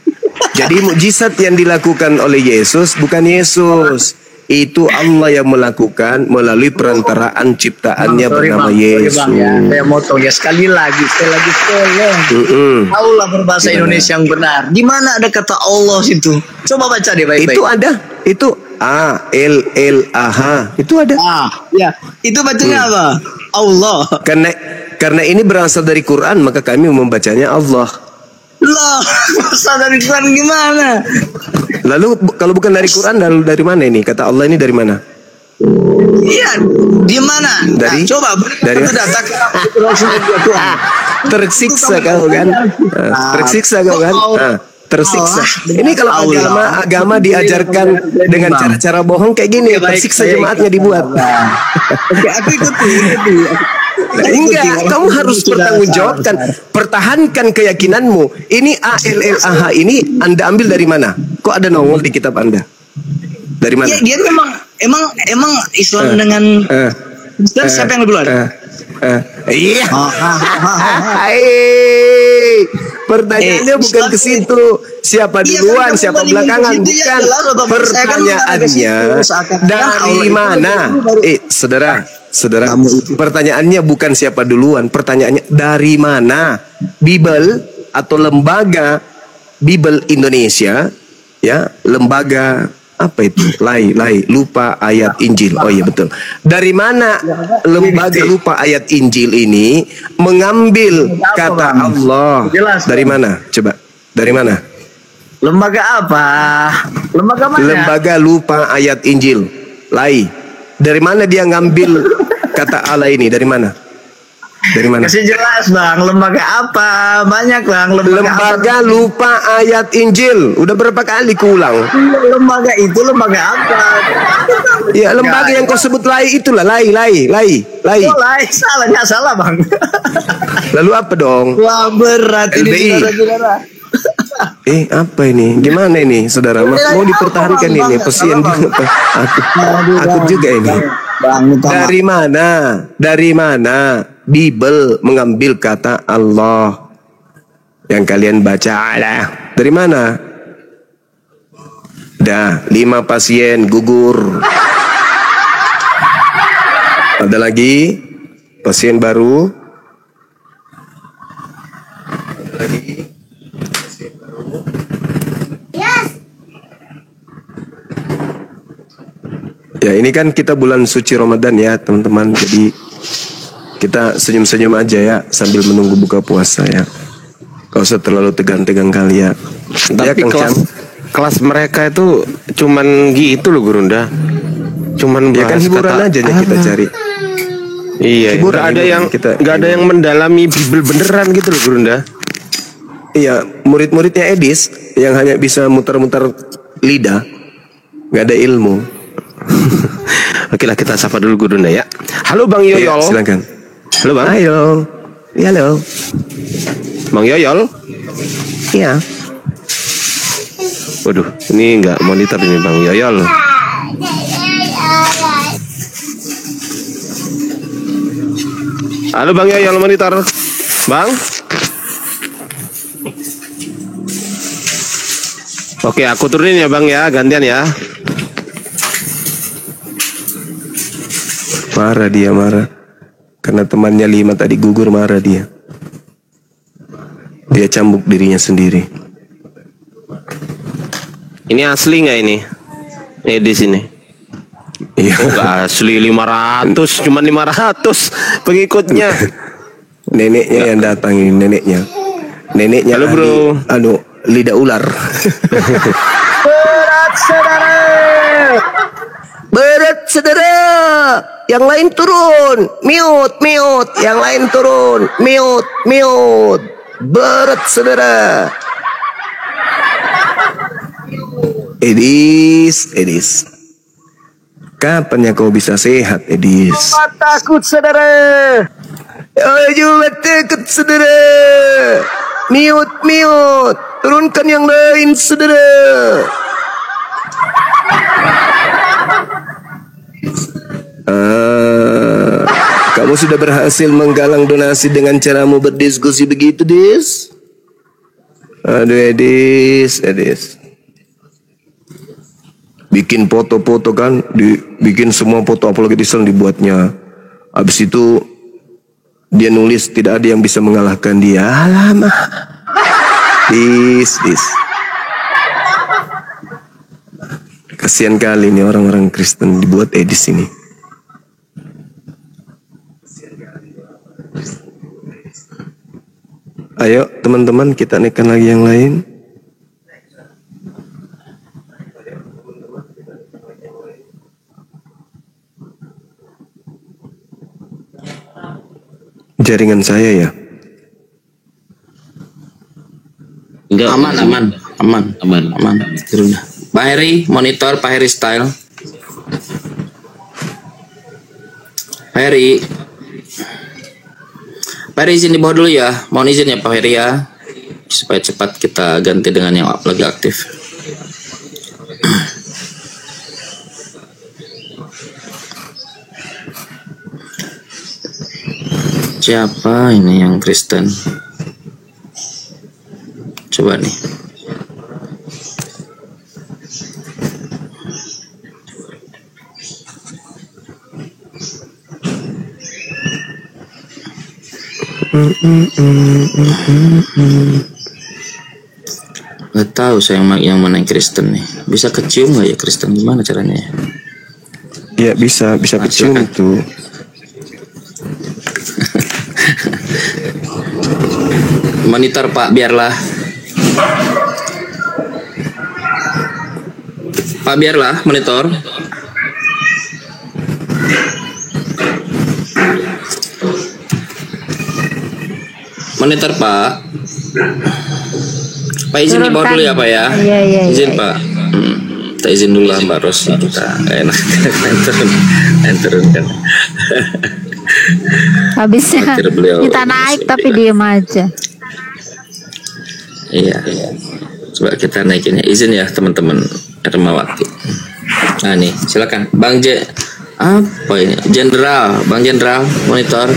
Jadi mujizat yang dilakukan oleh Yesus bukan Yesus. Itu Allah yang melakukan melalui perantaraan ciptaannya bernama Yesus. Saya motong ya sekali lagi tolong. Allah berbahasa Indonesia yang benar. Di mana ada kata Allah situ? Coba baca deh baik-baik. Itu ada. Itu A-L-L-A-H. Itu ada. Ya. Itu bacanya apa? Allah. Karena ini berasal dari Quran, maka kami membacanya Allah. Loh, berasal dari Quran gimana? Lalu kalau bukan dari Quran, lalu dari mana ini? Kata Allah ini dari mana? Iya, di mana? Dari coba dari tersiksa kau kan? Tersiksa kau kan? Tersiksa. Ini kalau agama diajarkan dengan cara-cara bohong kayak gini, tersiksa jemaatnya dibuat. Aku ikuti. Enggak, kamu harus bertanggungjawabkan, pertahankan keyakinanmu. Ini ALLAH ini Anda ambil dari mana? Kok ada nongol di kitab Anda? Dari mana? Ya, dia emang Islam dengan Kristen siapa yang lebih luar? Iya. Pertanyaannya bukan ke situ. Siapa duluan, siapa belakangan, bukan. Pertanyaannya dari mana? Saudara, pertanyaannya bukan siapa duluan, pertanyaannya dari mana Bible atau lembaga Bible Indonesia, ya, lembaga apa itu? Lupa ayat Injil. Oh iya betul. Dari mana lembaga lupa ayat Injil ini mengambil kata Allah? Dari mana? Coba. Dari mana? Lembaga apa? Lembaga mana? Lembaga lupa ayat Injil. Dari mana dia ngambil kata Allah ini? Dari mana? Dari mana? Kasih jelas bang, lembaga apa? Banyak bang, lembaga lupa ayat Injil. Udah berapa kali kuulang? Lembaga itu lembaga apa? Ya lembaga yang kau sebut itulah lai. Oh, salah, nggak salah bang. Lalu apa dong? Wah berat LBI. ini saudara-saudara. Apa ini? Gimana ini, saudara? Mau dipertahankan ini? Kesian juga. Aku juga ini. Dari mana Bible mengambil kata Allah yang kalian baca? Dari mana? Dah 5 pasien gugur. Ada lagi pasien baru. Ada lagi. Ya ini kan kita bulan suci Ramadan ya teman-teman. Jadi kita senyum-senyum aja ya sambil menunggu buka puasa ya. Gak usah terlalu tegang-tegang kali ya. Tapi ya, kelas mereka itu cuman gitu loh Gurunda. Cuman ya kan hiburan aja nih kita cari. Iya, nggak ada yang mendalami Bible beneran gitu loh Gurunda. Iya, murid-muridnya Edis yang hanya bisa muter-muter lidah, nggak ada ilmu. Oke lah, kita sapa dulu gurunda ya. Halo Bang Yoyol. Iya, silakan. Halo Bang. Ayo. Ya, halo. Bang Yoyol. Iya. Waduh, ini nggak monitor ini Bang Yoyol. Halo Bang Yoyol, monitor. Bang. Oke, aku turunin ya Bang ya, gantian ya. Marah dia, marah. Karena temannya 5 tadi gugur, marah dia. Dia cambuk dirinya sendiri. Ini asli nggak ini? Di sini. Iya. Oh, nggak asli 500, cuma 500 pengikutnya. Neneknya yang datang ini, neneknya. Neneknya. Halo bro. Lidah ular. Berat saudara. Berat saudara. Yang lain turun. Mute. Yang lain turun. Mute. Berat saudara. Edis. Kapan ya kau bisa sehat, Edis? Takut saudara. Ayo takut saudara. Mute. Turunkan yang lain, saudara. Kamu sudah berhasil menggalang donasi dengan caramu berdiskusi begitu, Dis? Aduh, Edis. Bikin foto-foto kan, bikin semua foto apalagi Islam dibuatnya. Habis itu dia nulis tidak ada yang bisa mengalahkan dia. Alamak. Dis. Kasihan kali nih orang-orang Kristen dibuat Edis ini. Ayo teman-teman, kita naikkan lagi yang lain. Jaringan saya ya. Enggak, Aman. Pak Heri, monitor Pak Heri style. Pak Heri izin di bawah dulu ya. Mohon izin ya Pak Heri ya, supaya cepat kita ganti dengan yang lagi aktif. Siapa ini yang Kristen? Coba nih. Gak tahu saya yang mana yang Kristen nih. Bisa kecium nggak ya Kristen, gimana caranya ya? Ya bisa kecium itu. Monitor Pak, biarlah monitor. Monitor Pak. Pak izin di bawah dulu ya Pak ya. Iya. Izin Pak. Kita izin dulu lah Mbak Ros. Kita gak enak main turun kan. Habisnya kita naik tapi diem aja. Iya. Coba kita naikinnya. Izin ya teman-teman Hermawati. Nah nih, silakan Bang apa ini? Bang Jenderal monitor.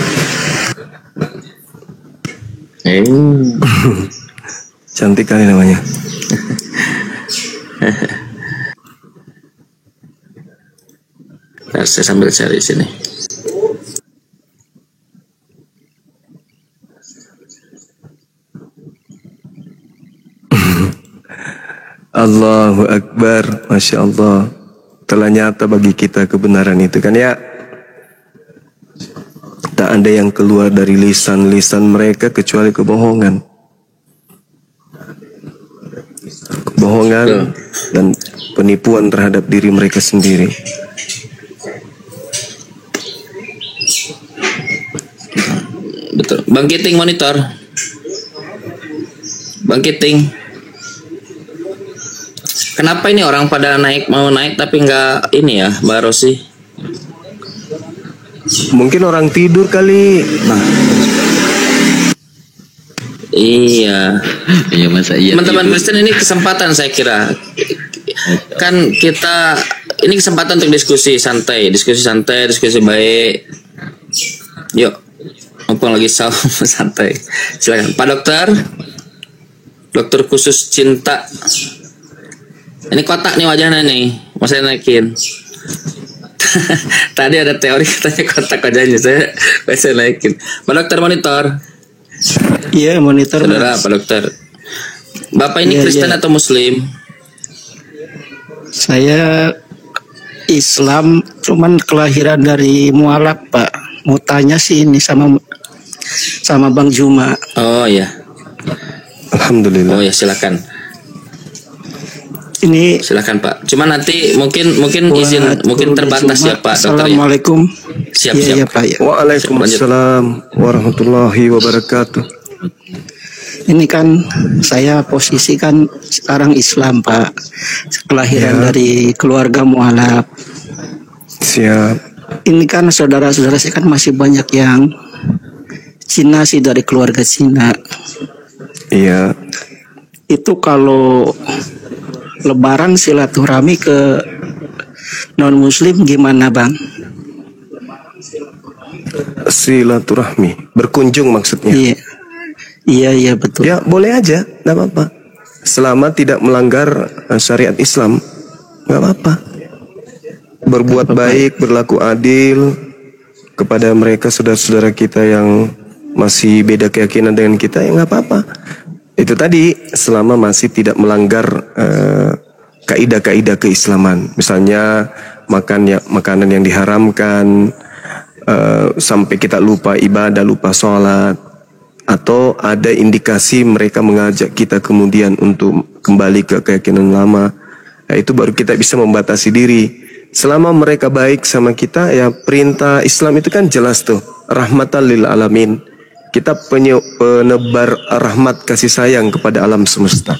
Cantik kali namanya. Nah, saya sambil cari sini. Allahu Akbar, Masya Allah. Telah nyata bagi kita kebenaran itu kan ya. Tak ada yang keluar dari lisan-lisan mereka kecuali kebohongan. Kebohongan dan penipuan terhadap diri mereka sendiri. Betul. Bang Kiting monitor. Bang Kiting. Kenapa ini orang pada mau naik tapi nggak ini ya, Mbak Rosi? Mungkin orang tidur kali. Nah. Iya. Iya masa iya. Teman-teman Kristen ini kesempatan saya kira. Kan kita ini kesempatan untuk diskusi santai, diskusi baik. Yuk. Mumpung lagi santai. Silakan Pak Dokter khusus cinta. Ini kotak nih wajahnya nih. Mau saya naikin. Tadi ada teori katanya kotak wajahnya, saya naikin. Pak Dokter monitor. Iya, monitor. Saudara Pak Dokter. Bapak ini Kristen atau Muslim? Saya Islam, cuman kelahiran dari mualaf, Pak. Mau tanya sih ini sama Bang Juma. Oh ya. Alhamdulillah. Oh ya, silakan. Ini silakan Pak. Cuma nanti mungkin izin mungkin terbatas ya Pak Dokter. Assalamualaikum. Siap. Ya, Pak, ya. Waalaikumsalam warahmatullahi wabarakatuh. Ini kan saya posisi kan sekarang Islam, Pak. Kelahiran dari keluarga mualaf. Siap. Ini kan saudara-saudara saya kan masih banyak yang Cina sih, dari keluarga Cina. Iya. Itu kalau Lebaran silaturahmi ke non Muslim gimana, Bang? Silaturahmi, berkunjung maksudnya. Iya betul. Ya boleh aja, nggak apa-apa. Selama tidak melanggar syariat Islam, nggak apa-apa. Berbuat baik, berlaku adil kepada mereka saudara-saudara kita yang masih beda keyakinan dengan kita, ya nggak apa-apa. Itu tadi selama masih tidak melanggar kaidah-kaidah keislaman. Misalnya makanan yang diharamkan, sampai kita lupa ibadah, lupa sholat, atau ada indikasi mereka mengajak kita kemudian untuk kembali ke keyakinan lama. Nah, itu baru kita bisa membatasi diri. Selama mereka baik sama kita, ya perintah Islam itu kan jelas tuh, rahmatan lil alamin. Kita penebar rahmat kasih sayang kepada alam semesta,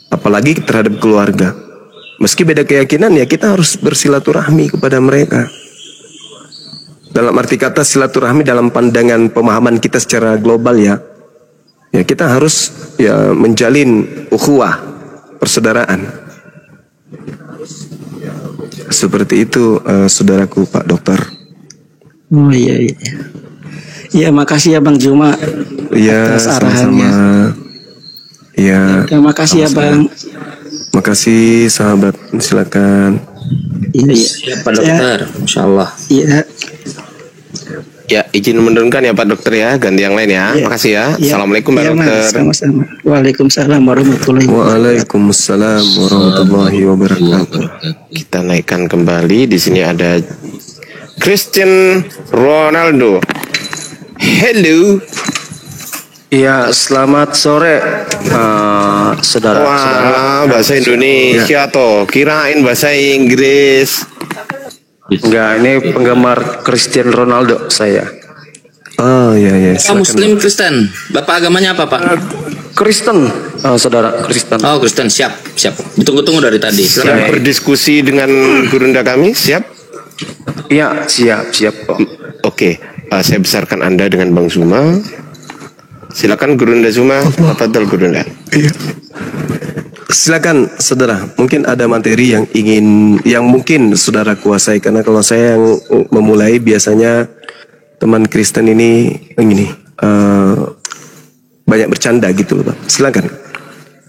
apalagi terhadap keluarga. Meski beda keyakinan, ya kita harus bersilaturahmi kepada mereka. Dalam arti kata silaturahmi dalam pandangan pemahaman kita secara global, ya kita harus menjalin ukhuwah, persaudaraan. Seperti itu, saudaraku Pak Dokter. Oh iya. Ya, makasih ya Bang Juma atas arahannya. Iya. Terima kasih ya Bang. Makasih sahabat, silakan. Iya. Pak Dokter, Insya Allah. Iya. Ya, izin menurunkan ya Pak Dokter ya, ganti yang lain ya. Makasih ya. Assalamualaikum Pak Dokter. Sama-sama. Waalaikumsalam warahmatullahi wabarakatuh. Waalaikumsalam warahmatullahi wabarakatuh. Kita naikkan kembali. Di sini ada Cristiano Ronaldo. Hello. Iya, selamat sore, saudara. Wah, bahasa Indonesia toh. Kirain bahasa Inggris. Enggak, ini penggemar Cristiano Ronaldo saya. Oh iya. Bapak Muslim Kristen. Bapak agamanya apa Pak? Kristen, saudara Kristen. Oh Kristen, siap. Ditunggu-tunggu dari tadi. Siap berdiskusi dengan gurunda kami, siap? Iya, siap Pak. Oke, saya besarkan Anda dengan Bang Zuma. Silakan Gurunda Zuma, tafadhol Gurunda. Iya. Silakan saudara, mungkin ada materi yang mungkin saudara kuasai, karena kalau saya yang memulai biasanya teman Kristen ini banyak bercanda gitu loh Pak. Silakan.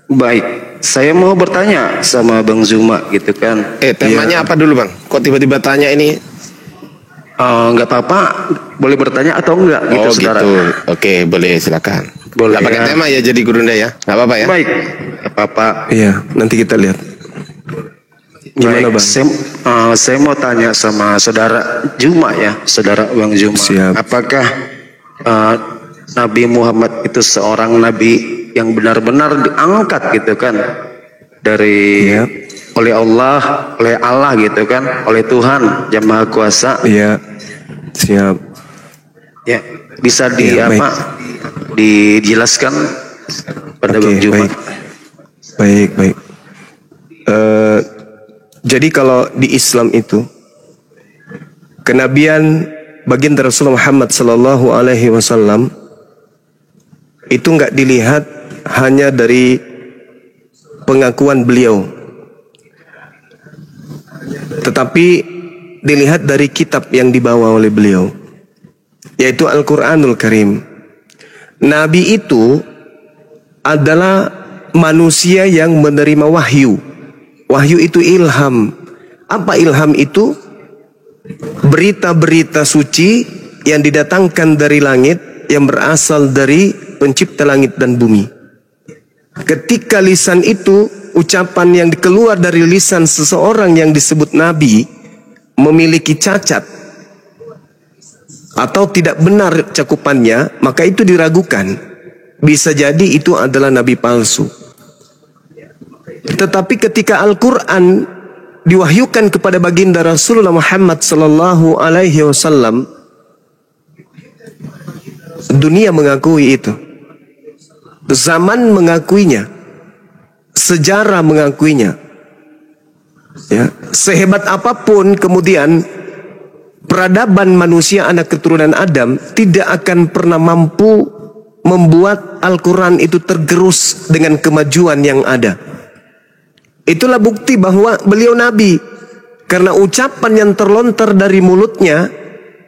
Baik, saya mau bertanya sama Bang Zuma gitu kan. Temanya apa dulu Bang? Kok tiba-tiba tanya ini? Enggak apa-apa, boleh bertanya atau enggak gitu saudara. Gitu. Oke, boleh silakan. Boleh. Nggak pakai tema ya jadi Gurunda ya, nggak apa-apa ya. Baik, nggak apa-apa. Iya, nanti kita lihat. Gimana Bang? Saya mau tanya sama saudara Juma ya, saudara Bang Juma. Siap. Apakah Nabi Muhammad itu seorang nabi yang benar-benar diangkat gitu kan dari oleh Allah gitu kan, oleh Tuhan Yang Maha Kuasa. Iya. Siap. Ya, bisa dijelaskan pada Bang Juma. Baik. Jadi kalau di Islam itu kenabian baginda Rasulullah Muhammad sallallahu alaihi wasallam itu nggak dilihat hanya dari pengakuan beliau, tetapi dilihat dari kitab yang dibawa oleh beliau, yaitu Al-Quranul Karim. Nabi itu adalah manusia yang menerima wahyu. Wahyu itu ilham. Apa ilham itu? Berita-berita suci yang didatangkan dari langit, yang berasal dari pencipta langit dan bumi. Ketika lisan itu, ucapan yang keluar dari lisan seseorang yang disebut nabi memiliki cacat atau tidak benar cakupannya, maka itu diragukan. Bisa jadi itu adalah nabi palsu. Tetapi ketika Al-Quran diwahyukan kepada baginda Rasulullah Muhammad sallallahu alaihi wasallam, dunia mengakui itu. Zaman mengakuinya, sejarah mengakuinya. Ya, sehebat apapun kemudian peradaban manusia anak keturunan Adam tidak akan pernah mampu membuat Al-Quran itu tergerus dengan kemajuan yang ada. Itulah bukti bahwa beliau nabi, karena ucapan yang terlontar dari mulutnya,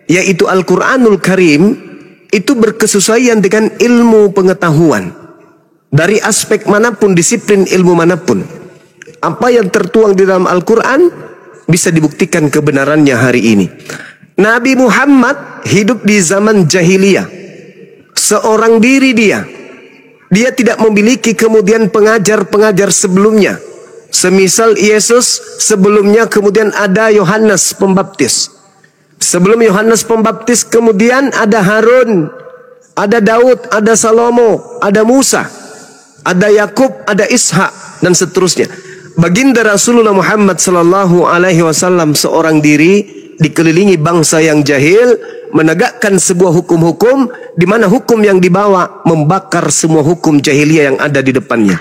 yaitu Al-Quranul Karim, itu berkesesuaian dengan ilmu pengetahuan. Dari aspek manapun, disiplin ilmu manapun, apa yang tertuang di dalam Al-Quran bisa dibuktikan kebenarannya hari ini. Nabi Muhammad hidup di zaman jahiliyah, seorang diri dia tidak memiliki kemudian pengajar-pengajar sebelumnya. Semisal Yesus, sebelumnya kemudian ada Yohanes Pembaptis. Sebelum Yohanes Pembaptis kemudian ada Harun, ada Daud, ada Salomo, ada Musa, ada Yakub, ada Ishak, dan seterusnya. Baginda Rasulullah Muhammad sallallahu alaihi wasallam seorang diri dikelilingi bangsa yang jahil, menegakkan sebuah hukum-hukum di mana hukum yang dibawa membakar semua hukum jahiliyah yang ada di depannya.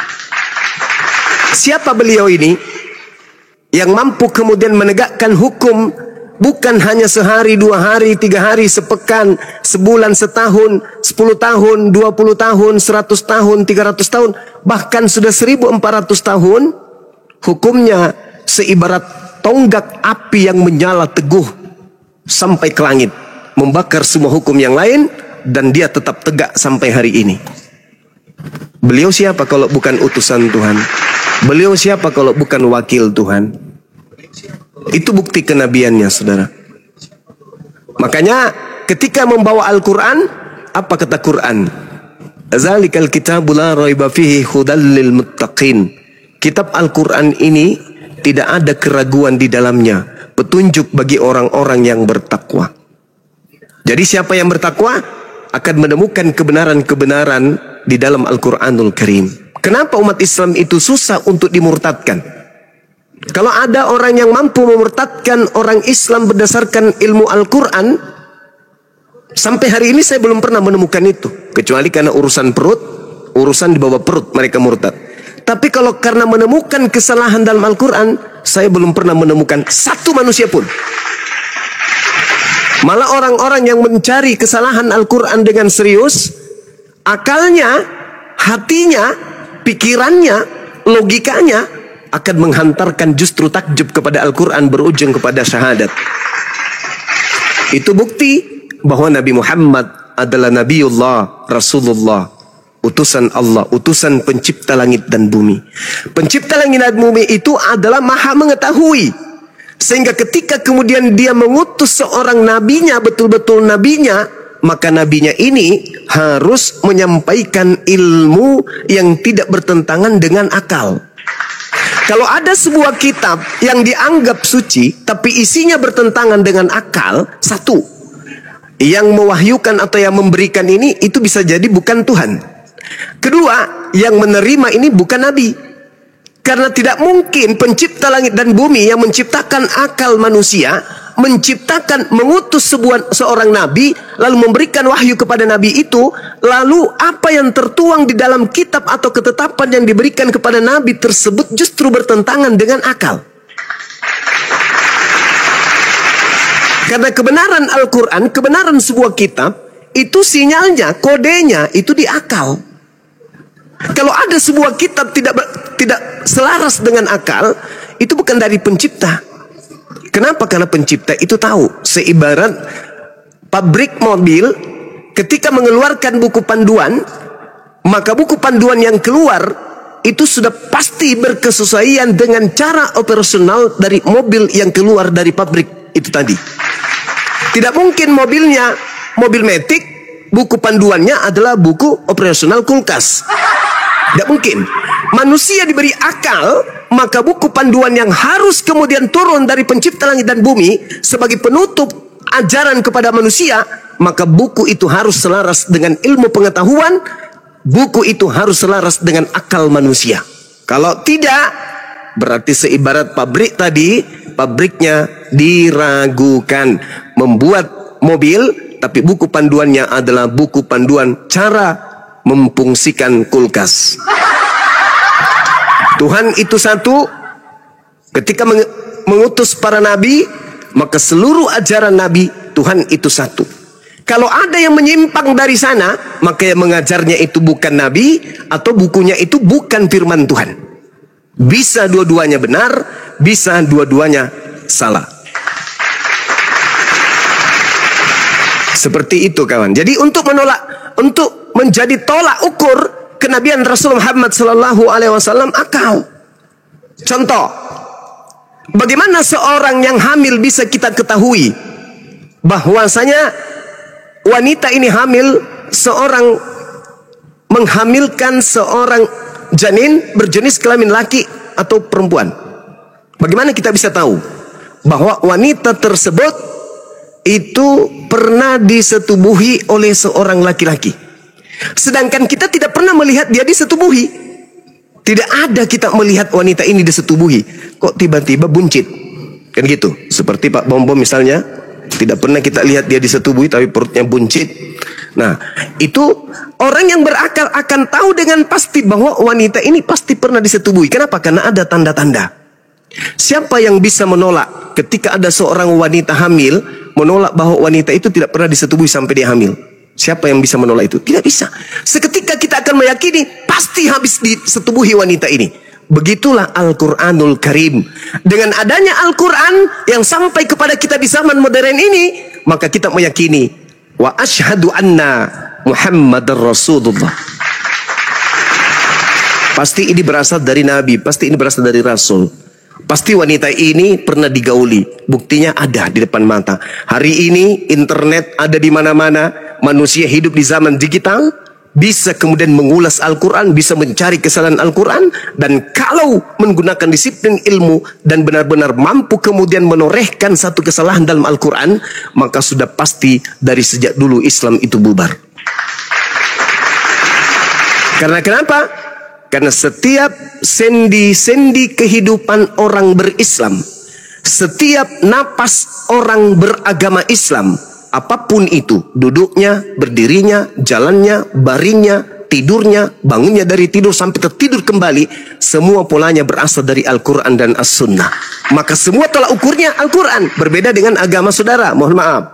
Siapa beliau ini yang mampu kemudian menegakkan hukum bukan hanya sehari, 2 hari, 3 hari, sepekan, sebulan, setahun, 10 tahun, 20 tahun, 100 tahun, 300 tahun, bahkan sudah 1400 tahun, hukumnya seibarat tonggak api yang menyala teguh sampai ke langit, membakar semua hukum yang lain, dan dia tetap tegak sampai hari ini. Beliau siapa kalau bukan utusan Tuhan? Beliau siapa kalau bukan wakil Tuhan? Itu bukti kenabiannya, saudara. Makanya ketika membawa Al-Quran, apa kata Quran? Zalikal kitabu la raiba fihi hudal lil muttaqin. Kitab Al-Quran ini tidak ada keraguan di dalamnya, petunjuk bagi orang-orang yang bertakwa. Jadi siapa yang bertakwa akan menemukan kebenaran-kebenaran di dalam Al-Quranul Karim. Kenapa umat Islam itu susah untuk dimurtadkan? Kalau ada orang yang mampu memurtadkan orang Islam berdasarkan ilmu Al-Quran, sampai hari ini saya belum pernah menemukan itu. Kecuali karena urusan perut, urusan di bawah perut mereka murtad. Tapi kalau karena menemukan kesalahan dalam Al-Quran, saya belum pernah menemukan satu manusia pun. Malah orang-orang yang mencari kesalahan Al-Quran dengan serius, akalnya, hatinya, pikirannya, logikanya akan menghantarkan justru takjub kepada Al-Quran berujung kepada syahadat. Itu bukti bahwa Nabi Muhammad adalah Nabiullah, Rasulullah, utusan Allah, utusan pencipta langit dan bumi. Pencipta langit dan bumi itu adalah maha mengetahui, sehingga ketika kemudian dia mengutus seorang nabinya, betul-betul nabinya, maka nabinya ini harus menyampaikan ilmu yang tidak bertentangan dengan akal. Kalau ada sebuah kitab yang dianggap suci tapi isinya bertentangan dengan akal, satu, yang mewahyukan atau yang memberikan ini itu bisa jadi bukan Tuhan. Kedua, yang menerima ini bukan nabi. Karena tidak mungkin pencipta langit dan bumi yang menciptakan akal manusia, mengutus seorang nabi, lalu memberikan wahyu kepada nabi itu, lalu apa yang tertuang di dalam kitab atau ketetapan yang diberikan kepada nabi tersebut justru bertentangan dengan akal. Karena kebenaran Al-Quran, kebenaran sebuah kitab, itu sinyalnya, kodenya itu di akal. Kalau ada sebuah kitab tidak selaras dengan akal, itu bukan dari pencipta. Kenapa? Karena pencipta itu tahu. Seibarat pabrik mobil ketika mengeluarkan buku panduan, maka buku panduan yang keluar itu sudah pasti berkesesuaian dengan cara operasional dari mobil yang keluar dari pabrik itu tadi. Tidak mungkin mobilnya mobil matic, buku panduannya adalah buku operasional kulkas. Tidak mungkin. Manusia diberi akal, maka buku panduan yang harus kemudian turun dari pencipta langit dan bumi sebagai penutup ajaran kepada manusia, maka buku itu harus selaras dengan ilmu pengetahuan, buku itu harus selaras dengan akal manusia. Kalau tidak, berarti seibarat pabrik tadi, pabriknya diragukan. Membuat mobil, tapi buku panduannya adalah buku panduan cara memfungsikan kulkas. Tuhan itu satu. Ketika mengutus para nabi, maka seluruh ajaran nabi Tuhan itu satu. Kalau ada yang menyimpang dari sana, maka yang mengajarnya itu bukan nabi, atau bukunya itu bukan firman Tuhan. Bisa dua-duanya benar, bisa dua-duanya salah. Seperti itu kawan. Jadi untuk menjadi tolak ukur kenabian Rasul Muhammad SAW akal. Contoh, bagaimana seorang yang hamil bisa kita ketahui bahwasanya wanita ini hamil, seorang menghamilkan seorang janin berjenis kelamin laki atau perempuan. Bagaimana kita bisa tahu bahwa wanita tersebut itu pernah disetubuhi oleh seorang laki-laki, sedangkan kita tidak pernah melihat dia disetubuhi? Tidak ada kita melihat wanita ini disetubuhi, kok tiba-tiba buncit, kan gitu. Seperti Pak Bom misalnya, tidak pernah kita lihat dia disetubuhi tapi perutnya buncit. Nah, itu orang yang berakal akan tahu dengan pasti bahwa wanita ini pasti pernah disetubuhi. Kenapa? Karena ada tanda-tanda. Siapa yang bisa menolak ketika ada seorang wanita hamil, menolak bahwa wanita itu tidak pernah disetubuhi sampai dia hamil? Siapa yang bisa menolak itu? Tidak bisa. Seketika kita akan meyakini pasti habis disetubuhi wanita ini. Begitulah Al-Quranul Karim. Dengan adanya Al-Quran yang sampai kepada kita di zaman modern ini, maka kita meyakini wa asyhadu anna Muhammadar Rasulullah. Pasti ini berasal dari Nabi, pasti ini berasal dari Rasul. Pasti wanita ini pernah digauli. Buktinya ada di depan mata. Hari ini internet ada di mana-mana. Manusia hidup di zaman digital, bisa kemudian mengulas Al-Quran, bisa mencari kesalahan Al-Quran. Dan kalau menggunakan disiplin ilmu dan benar-benar mampu kemudian menorehkan satu kesalahan dalam Al-Quran, maka sudah pasti dari sejak dulu Islam itu bubar. Karena kenapa? Karena setiap sendi-sendi kehidupan orang berislam, setiap napas orang beragama Islam, apapun itu, duduknya, berdirinya, jalannya, baringnya, tidurnya, bangunnya dari tidur sampai tertidur kembali, semua polanya berasal dari Al-Quran dan As-Sunnah. Maka semua tolak ukurnya Al-Quran. Berbeda dengan agama saudara, mohon maaf.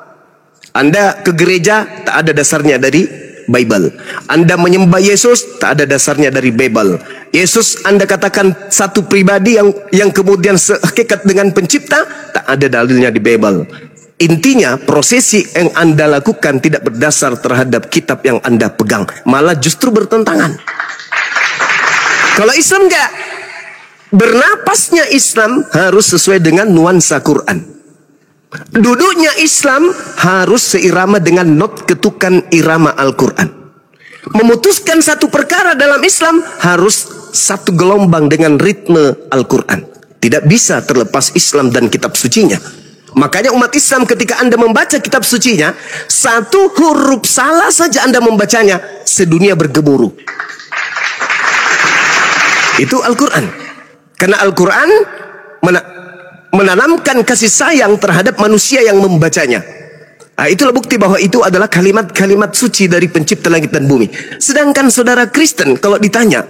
Anda ke gereja, tak ada dasarnya dari Bible. Anda menyembah Yesus, tak ada dasarnya dari Bible. Yesus Anda katakan satu pribadi yang kemudian sehakikat dengan pencipta, tak ada dalilnya di Bible. Intinya prosesi yang Anda lakukan tidak berdasar terhadap kitab yang Anda pegang, malah justru bertentangan. Kalau Islam enggak, bernapasnya Islam harus sesuai dengan nuansa Quran. Duduknya Islam harus seirama dengan not ketukan irama Al-Quran. Memutuskan satu perkara dalam Islam harus satu gelombang dengan ritme Al-Quran. Tidak bisa terlepas Islam dan kitab sucinya. Makanya umat Islam ketika Anda membaca kitab sucinya, satu huruf salah saja Anda membacanya, sedunia bergemuruh. Itu Al-Quran. Karena Al-Quran menanamkan kasih sayang terhadap manusia yang membacanya. Nah, itulah bukti bahwa itu adalah kalimat-kalimat suci dari pencipta langit dan bumi. Sedangkan saudara Kristen kalau ditanya,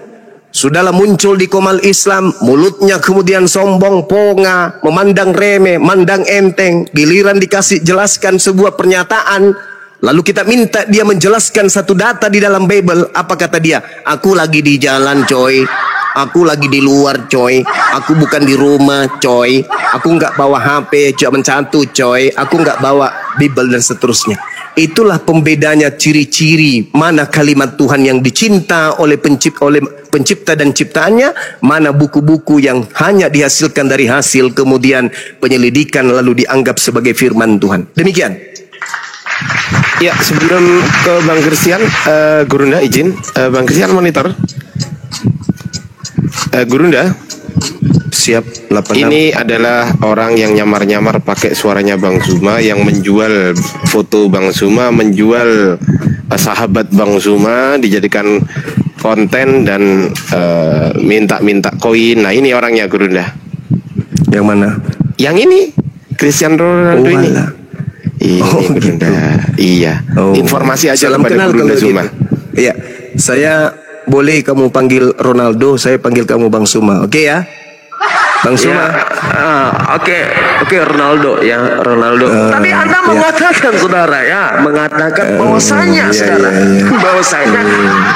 sudahlah muncul di komal Islam, mulutnya kemudian sombong, ponga, memandang remeh, mandang enteng, giliran dikasih jelaskan sebuah pernyataan, lalu kita minta dia menjelaskan satu data di dalam Bible. Apa kata dia? Aku lagi di jalan coy, aku lagi di luar coy, aku bukan di rumah coy, aku nggak bawa HP cuma satu coy, aku nggak bawa Bible dan seterusnya. Itulah pembedanya, ciri-ciri mana kalimat Tuhan yang dicinta oleh pencipta dan ciptaannya, mana buku-buku yang hanya dihasilkan dari hasil kemudian penyelidikan lalu dianggap sebagai firman Tuhan. Demikian. Ya, sebelum ke Bang Christian, Gurunda izin, Bang Christian monitor. Gurunda, siap. 86. Ini adalah orang yang nyamar-nyamar pakai suaranya Bang Zuma, yang menjual foto Bang Zuma, menjual sahabat Bang Zuma, dijadikan konten dan minta-minta koin. Nah, ini orangnya Gurunda. Yang mana? Yang ini, Cristiano Ronaldo ini. Ini Gurunda. Iya. Informasi aja salam kepada kenal Gurunda Zuma. Iya, saya boleh kamu panggil Ronaldo, saya panggil kamu Bang Zuma. Oke ya? Bang Zuma. Oke, Ronaldo ya, Ronaldo. Tapi Anda mengatakan saudara ya, mengatakan bahwasanya saudara, bahwasanya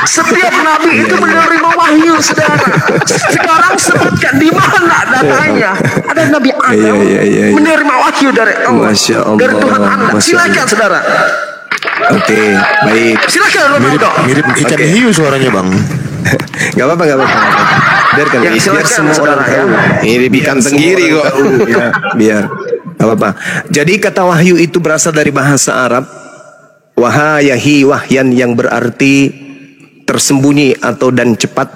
setiap nabi itu menerima wahyu saudara. Sekarang sebutkan di mana datanya? Ada Nabi Adam menerima wahyu dari Allah, dari Tuhan Anda. Silakan saudara. Oke, baik. Silakan Ronaldo. Mirip ikan hiu suaranya Bang. Gak apa-apa. Biarkan, ya, biar semua orang tahu. Ini ikan tenggiri kok. Biar. Gak apa-apa. Jadi kata wahyu itu berasal dari bahasa Arab. Wahayahi, wahyan, yang berarti tersembunyi atau dan cepat.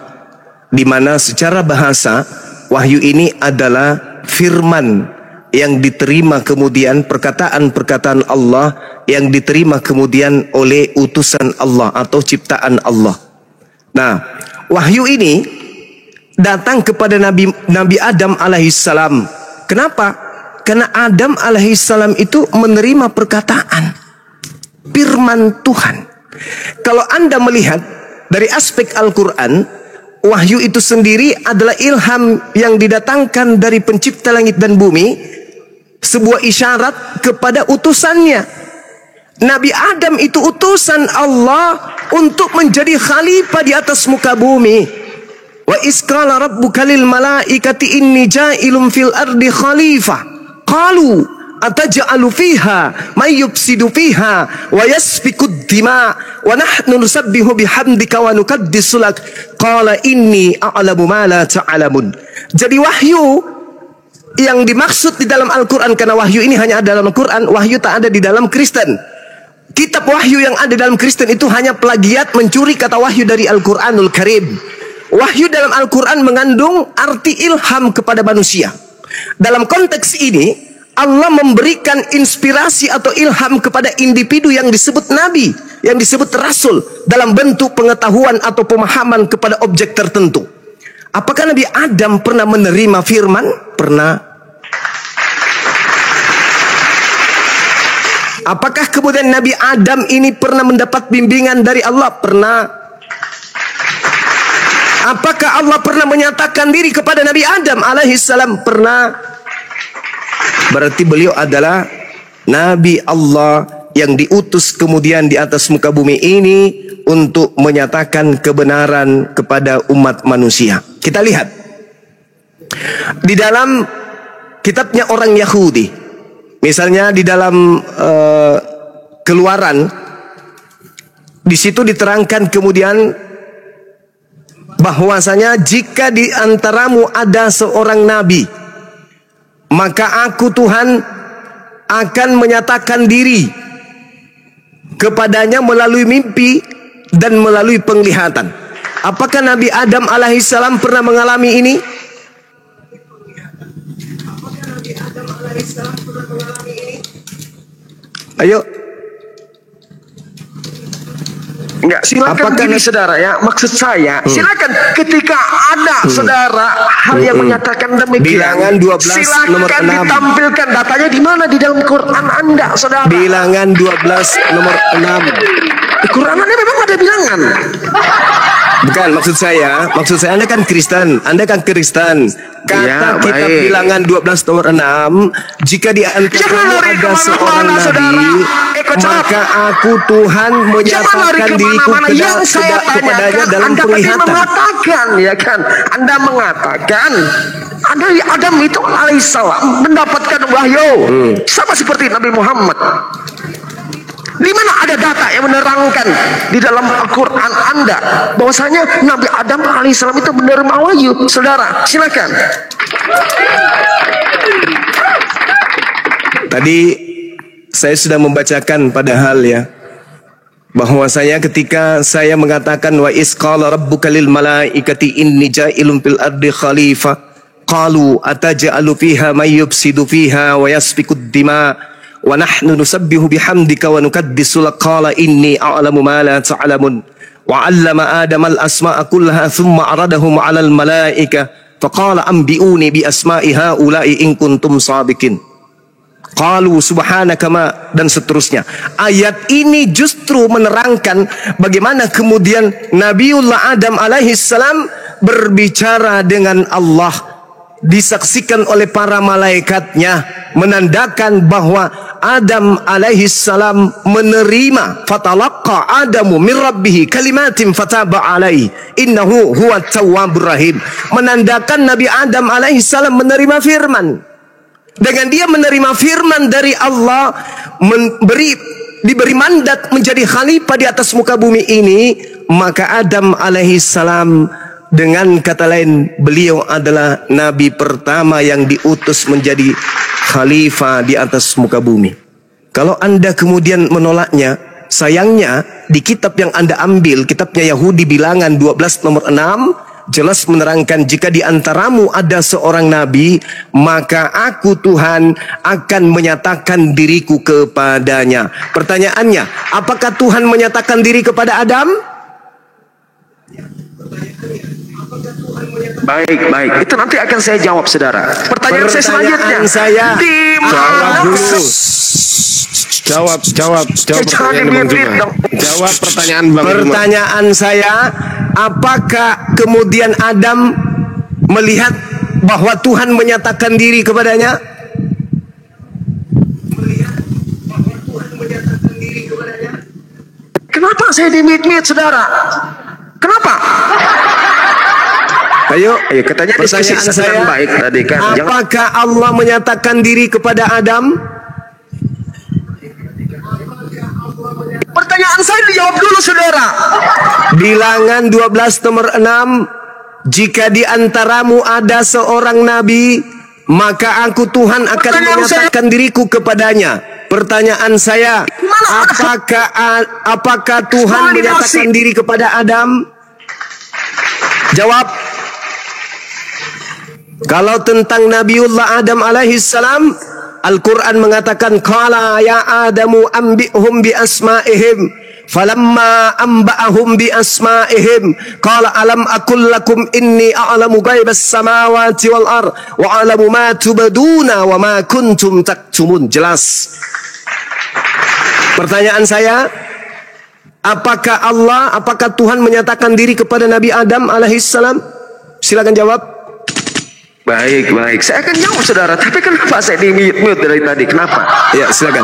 Di mana secara bahasa wahyu ini adalah firman yang diterima kemudian, perkataan-perkataan Allah yang diterima kemudian oleh utusan Allah atau ciptaan Allah. Nah, wahyu ini datang kepada Nabi Adam alaihissalam. Kenapa? Karena Adam alaihissalam itu menerima perkataan firman Tuhan. Kalau Anda melihat dari aspek Al-Quran, wahyu itu sendiri adalah ilham yang didatangkan dari pencipta langit dan bumi, sebuah isyarat kepada utusannya. Nabi Adam itu utusan Allah untuk menjadi khalifah di atas muka bumi. Wa isqala rabbuka lil malaikati inni ja'ilun fil ardi khalifah. Qalu ataj'alu fiha may yufsidu fiha wa yasfiku ad-dima wa nahnu nusabbihu bihamdika wa nuqaddisu lak. Qala inni a'lamu ma la ta'lamun. Jadi wahyu yang dimaksud di dalam Al-Quran, karena wahyu ini hanya ada dalam Al-Quran, wahyu tak ada di dalam Kristen. Kitab wahyu yang ada dalam Kristen itu hanya plagiat, mencuri kata wahyu dari Al-Quranul Karim. Wahyu dalam Al-Quran mengandung arti ilham kepada manusia. Dalam konteks ini, Allah memberikan inspirasi atau ilham kepada individu yang disebut nabi, yang disebut rasul, dalam bentuk pengetahuan atau pemahaman kepada objek tertentu. Apakah Nabi Adam pernah menerima firman? Pernah. Apakah kemudian Nabi Adam ini pernah mendapat bimbingan dari Allah? Pernah. Apakah Allah pernah menyatakan diri kepada Nabi Adam alaihissalam? Pernah. Berarti beliau adalah Nabi Allah yang diutus kemudian di atas muka bumi ini untuk menyatakan kebenaran kepada umat manusia. Kita lihat di dalam kitabnya orang Yahudi. Misalnya di dalam Keluaran, di situ diterangkan kemudian bahwasanya jika di antaramu ada seorang nabi, maka aku Tuhan akan menyatakan diri kepadanya melalui mimpi dan melalui penglihatan. Apakah Nabi Adam alaihissalam pernah mengalami ini? Ayo. Enggak, silakan gini saudara ya. Maksud saya, silakan ketika ada saudara hal yang menyatakan demikian. Bilangan 12 silakan nomor 6. ditampilkan datanya di mana di dalam Quran Anda, saudara. Bilangan 12 nomor 6. Di Quran Anda memang ada bilangan. Bukan, maksud saya Anda kan Kristen. Kata Ya, kitab baik. bilangan 12 nomor 6, jika di antaramu ada seorang nabi, maka aku Tuhan menyatakan diriku kepadanya dalam penglihatan. Mengatakan, ya kan? Anda mengatakan Adam itu alaihissalam mendapatkan wahyu sama seperti Nabi Muhammad. Di mana ada data yang menerangkan di dalam Al-Quran Anda bahwasanya Nabi Adam alaihissalam itu menerima wahyu? Saudara, silakan. Tadi saya sudah membacakan padahal ya, bahwasanya ketika saya mengatakan wa isqala rabbuka lil malaikati inni ja'ilun fil ardi khalifah qalu ataj'alu fiha may yufsidu fiha wa yasfikud dima wa nahnu nusabbihu bihamdika wa nukaddisu lak qala inni a'lamu ma la ta'lamun wa 'allama adama al asma'a kullaha thumma 'aradahum 'alal malaika faqala anbi'uni bi asma'i haula'i in kuntum shadiqin qalu subhanaka ma, dan seterusnya. Ayat ini justru menerangkan bagaimana kemudian Nabiullah Adam alaihissalam berbicara dengan Allah, disaksikan oleh para malaikatnya, menandakan bahwa Adam alaihissalam menerima fatalaqqa Adamu min rabbih kalimatin fataba alaihi innahu huwat tawwabur rahim, menandakan Nabi Adam alaihissalam menerima firman. Dengan dia menerima firman dari Allah, diberi mandat menjadi khalifah di atas muka bumi ini, maka Adam alaihissalam, dengan kata lain, beliau adalah nabi pertama yang diutus menjadi khalifah di atas muka bumi. Kalau Anda kemudian menolaknya, sayangnya di kitab yang Anda ambil, kitabnya Yahudi bilangan 12 nomor 6, jelas menerangkan jika di antaramu ada seorang nabi, maka aku Tuhan akan menyatakan diriku kepadanya. Pertanyaannya, apakah Tuhan menyatakan diri kepada Adam? Baik. Itu nanti akan saya jawab, saudara. Pertanyaan saya selanjutnya. Di mana? Jawab pertanyaan Bang Zuma. Jawab pertanyaan Bang Zuma. Pertanyaan saya, apakah kemudian Adam melihat bahwa Tuhan menyatakan diri kepadanya? Kenapa saya dimit-mit, saudara? Kenapa? Ayo, katanya diskusi saya baik tadi kan. Apakah Allah menyatakan diri kepada Adam? Pertanyaan saya dijawab dulu, saudara. Bilangan 12 nomor 6, jika di antaramu ada seorang nabi, maka aku Tuhan akan menyatakan diriku kepadanya. Pertanyaan saya, apakah Tuhan menyatakan diri kepada Adam? Jawab. Kalau tentang Nabiullah Adam alaihissalam, Al-Quran mengatakan qala ya Adamu anbi'hum bi asma'ihim falamma anba'ahum bi asma'ihim qala alam aqul lakum inni a'lamu ghaibas samawati wal ard wa a'lamu ma tubduna wa ma kuntum taktumun. Jelas. Pertanyaan saya, apakah Tuhan menyatakan diri kepada Nabi Adam alaihissalam? Silakan jawab. Baik. Saya akan jawab, saudara. Tapi kenapa saya di-mute dari tadi? Kenapa? Ya, silakan.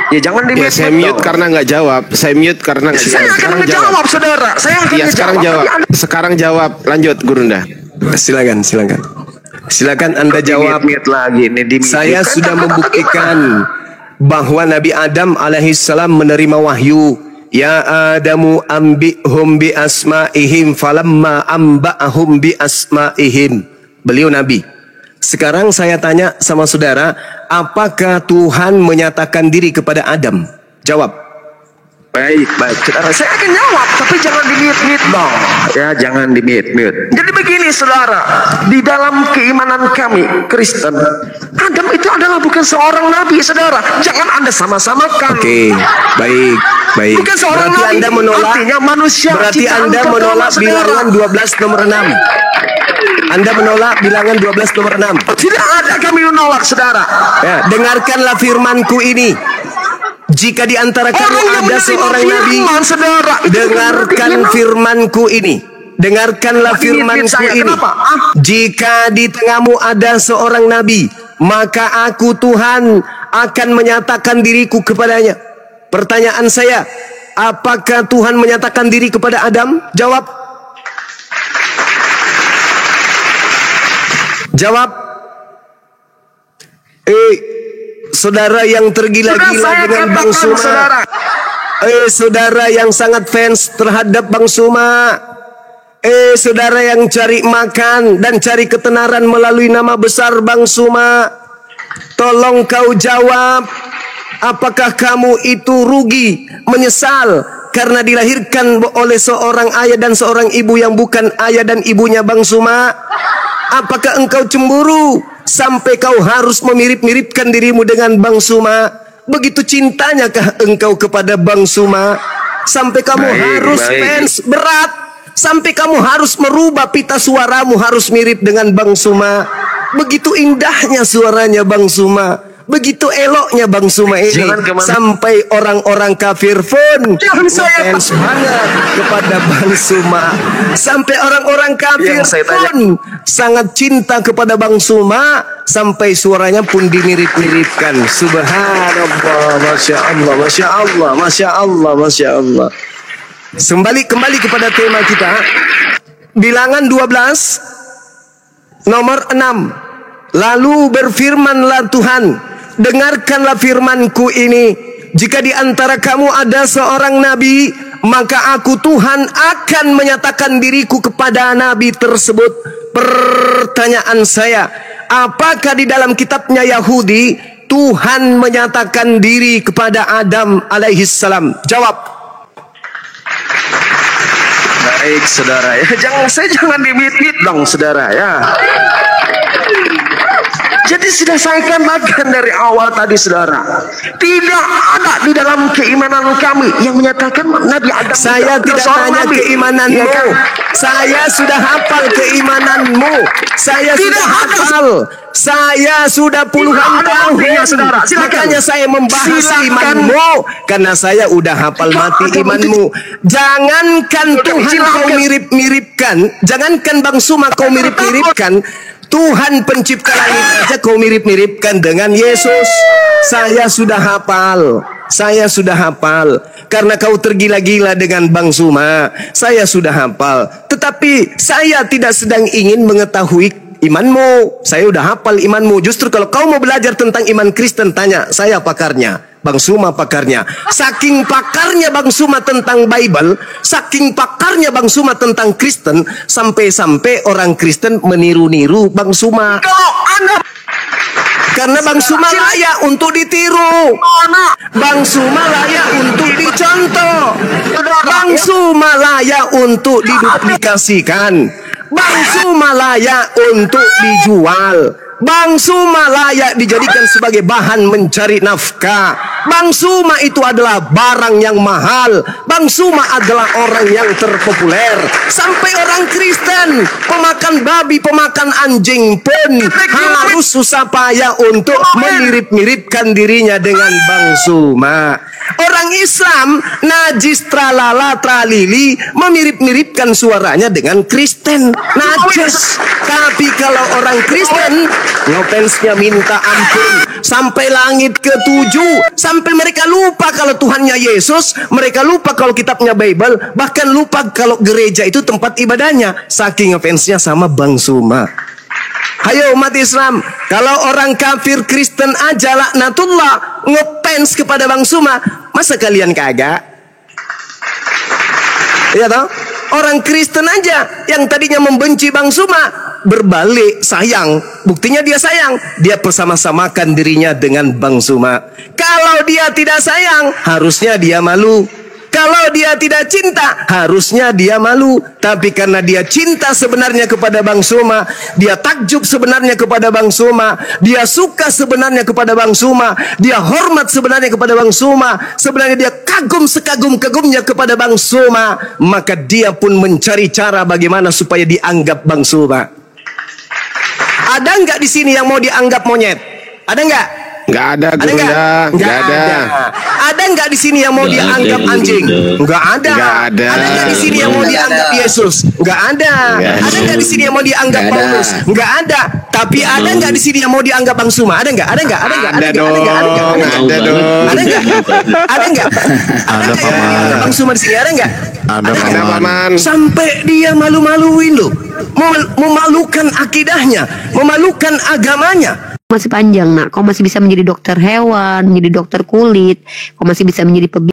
Ya jangan di-mute. Saya mute karena nggak jawab. Saya mute karena nggak jawab. Saya akan menjawab, saudara. Saya akan sekarang jawab. Sekarang jawab. Lanjut, Gurunda. Silakan. Silakan Anda jawab. Saya sudah membuktikan bahwa Nabi Adam alaihissalam menerima wahyu. Ya Adamu anbi'hum bi asma'ihim falamma anba'ahum bi asma'ihim. Beliau Nabi. Sekarang saya tanya sama saudara, apakah Tuhan menyatakan diri kepada Adam? Jawab. Baik, saudara. Saya akan jawab, tapi jangan di-mute dong. Ya, jangan di-mute. Jadi begini, saudara. Di dalam keimanan kami, Kristen, Adam Adam itu adalah bukan seorang nabi, saudara. Jangan Anda sama-samakan. Oke, baik, baik. Bukan seorang Berarti nabi, Anda menolak, artinya manusia. berarti Anda menolak bilangan 12 nomor 6. Anda menolak bilangan 12 nomor 6. Tidak ada kami menolak, saudara. Ya, dengarkanlah firmanku ini. Jika di antara kamu ada seorang nabi, dengarkan firmanku ini. Dengarkanlah firmanku ini. Jika di tengahmu ada seorang nabi, maka aku Tuhan akan menyatakan diriku kepadanya. Pertanyaan saya, apakah Tuhan menyatakan diri kepada Adam? Jawab. Jawab. Saudara yang tergila-gila dengan Bang Suma. Saudara yang sangat fans terhadap Bang Suma. Saudara yang cari makan dan cari ketenaran melalui nama besar Bang Suma. Tolong kau jawab. Apakah kamu itu rugi, menyesal karena dilahirkan oleh seorang ayah dan seorang ibu yang bukan ayah dan ibunya Bang Suma? Apakah engkau cemburu sampai kau harus memirip-miripkan dirimu dengan Bang Suma? Begitu cintanyakah engkau kepada Bang Suma sampai kamu harus fans berat, sampai kamu harus merubah pita suaramu harus mirip dengan Bang Suma? Begitu indahnya suaranya Bang Suma, begitu eloknya Bang Suma ini, sampai orang-orang kafir pun fans banget kepada Bang Suma. Sampai orang-orang kafir pun sangat cinta kepada Bang Suma, sampai suaranya pun dimirip-miripkan. Subhanallah, Masya Allah, Masya Allah, Masya Allah, Masya Allah. Kembali kepada tema kita, bilangan 12 nomor 6. Lalu berfirmanlah Tuhan, dengarkanlah firmanku ini. Jika di antara kamu ada seorang nabi, maka aku Tuhan akan menyatakan diriku kepada nabi tersebut. Pertanyaan saya, apakah di dalam kitabnya Yahudi Tuhan menyatakan diri kepada Adam alaihissalam? Jawab. Baik, saudara ya. Jangan dimit-mit dong, saudara ya. Jadi sudah saya katakan dari awal tadi, saudara, tidak ada di dalam keimanan kami yang menyatakan Nabi Adam. Saya tidak tanya keimananmu, ya kan? Saya sudah hafal keimananmu. Saya sudah hafal. Saya sudah puluhan tahun, saudara. Makanya saya membahas imanmu, karena saya udah hafal mati imanmu. Jangankan Tuhan kau mirip-miripkan, jangankan Bang Suma kau mirip-miripkan, Tuhan pencipta langit aja kau mirip-miripkan dengan Yesus. Saya sudah hafal. Saya sudah hafal. Karena kau tergila-gila dengan Bang Suma, saya sudah hafal. Tetapi saya tidak sedang ingin mengetahui imanmu. Saya udah hafal imanmu. Justru kalau kau mau belajar tentang iman Kristen, tanya saya pakarnya, Bang Suma pakarnya. Saking pakarnya Bang Suma tentang Bible, saking pakarnya Bang Suma tentang Kristen, sampai-sampai orang Kristen meniru-niru Bang Suma. Karena Bang Suma layak untuk ditiru. Bang Suma layak untuk dicontoh. Bang Suma layak untuk diduplikasikan. Bang Suma layak untuk dijual. Bang Suma layak dijadikan sebagai bahan mencari nafkah. Bang Suma itu adalah barang yang mahal. Bang Suma adalah orang yang terpopuler. Sampai orang Kristen, pemakan babi, pemakan anjing pun harus susah payah untuk memirip-miripkan dirinya dengan Bang Suma. Orang Islam najis tralala tralili memirip-miripkan suaranya dengan Kristen, najis. Tapi kalau orang Kristen ngefensnya minta ampun sampai langit ke-7, sampai mereka lupa kalau Tuhannya Yesus, mereka lupa kalau kitabnya Bible, bahkan lupa kalau gereja itu tempat ibadahnya, saking ngefensnya sama Bang Suma. Hayo umat Islam, kalau orang kafir Kristen aja laknatullah ngefans kepada Bang Suma, masa kalian kagak? Ya toh? Orang Kristen aja yang tadinya membenci Bang Suma berbalik sayang. Buktinya dia sayang, dia bersama-samakan dirinya dengan Bang Suma. Kalau dia tidak sayang, harusnya dia malu. Kalau dia tidak cinta, harusnya dia malu. Tapi karena dia cinta sebenarnya kepada Bang Suma, dia takjub sebenarnya kepada Bang Suma, dia suka sebenarnya kepada Bang Suma, dia hormat sebenarnya kepada Bang Suma, sebenarnya dia kagum sekagum-kagumnya kepada Bang Suma, maka dia pun mencari cara bagaimana supaya dianggap Bang Suma. Ada nggak di sini yang mau dianggap monyet? Ada nggak? Nggak ada, Guru ya. Nggak ada. Ada nggak di sini yang mau dianggap anjing? Nggak ada. Ada nggak di sini yang mau dianggap Yesus? Nggak ada. Ada nggak di sini yang mau dianggap Paulus? Nggak ada. Tapi ada nggak di sini yang mau dianggap Bang Suma? Ada nggak? Ada nggak? Ada nggak? Ada dong. Ada dong. Ada nggak? Ada nggak? Ada Paman. Bang Suma di sini ada nggak? Ada Paman. Sampai dia malu-maluin loh, memalukan akidahnya, memalukan agamanya. Masih panjang nak, kau masih bisa menjadi dokter hewan, menjadi dokter kulit, kau masih bisa menjadi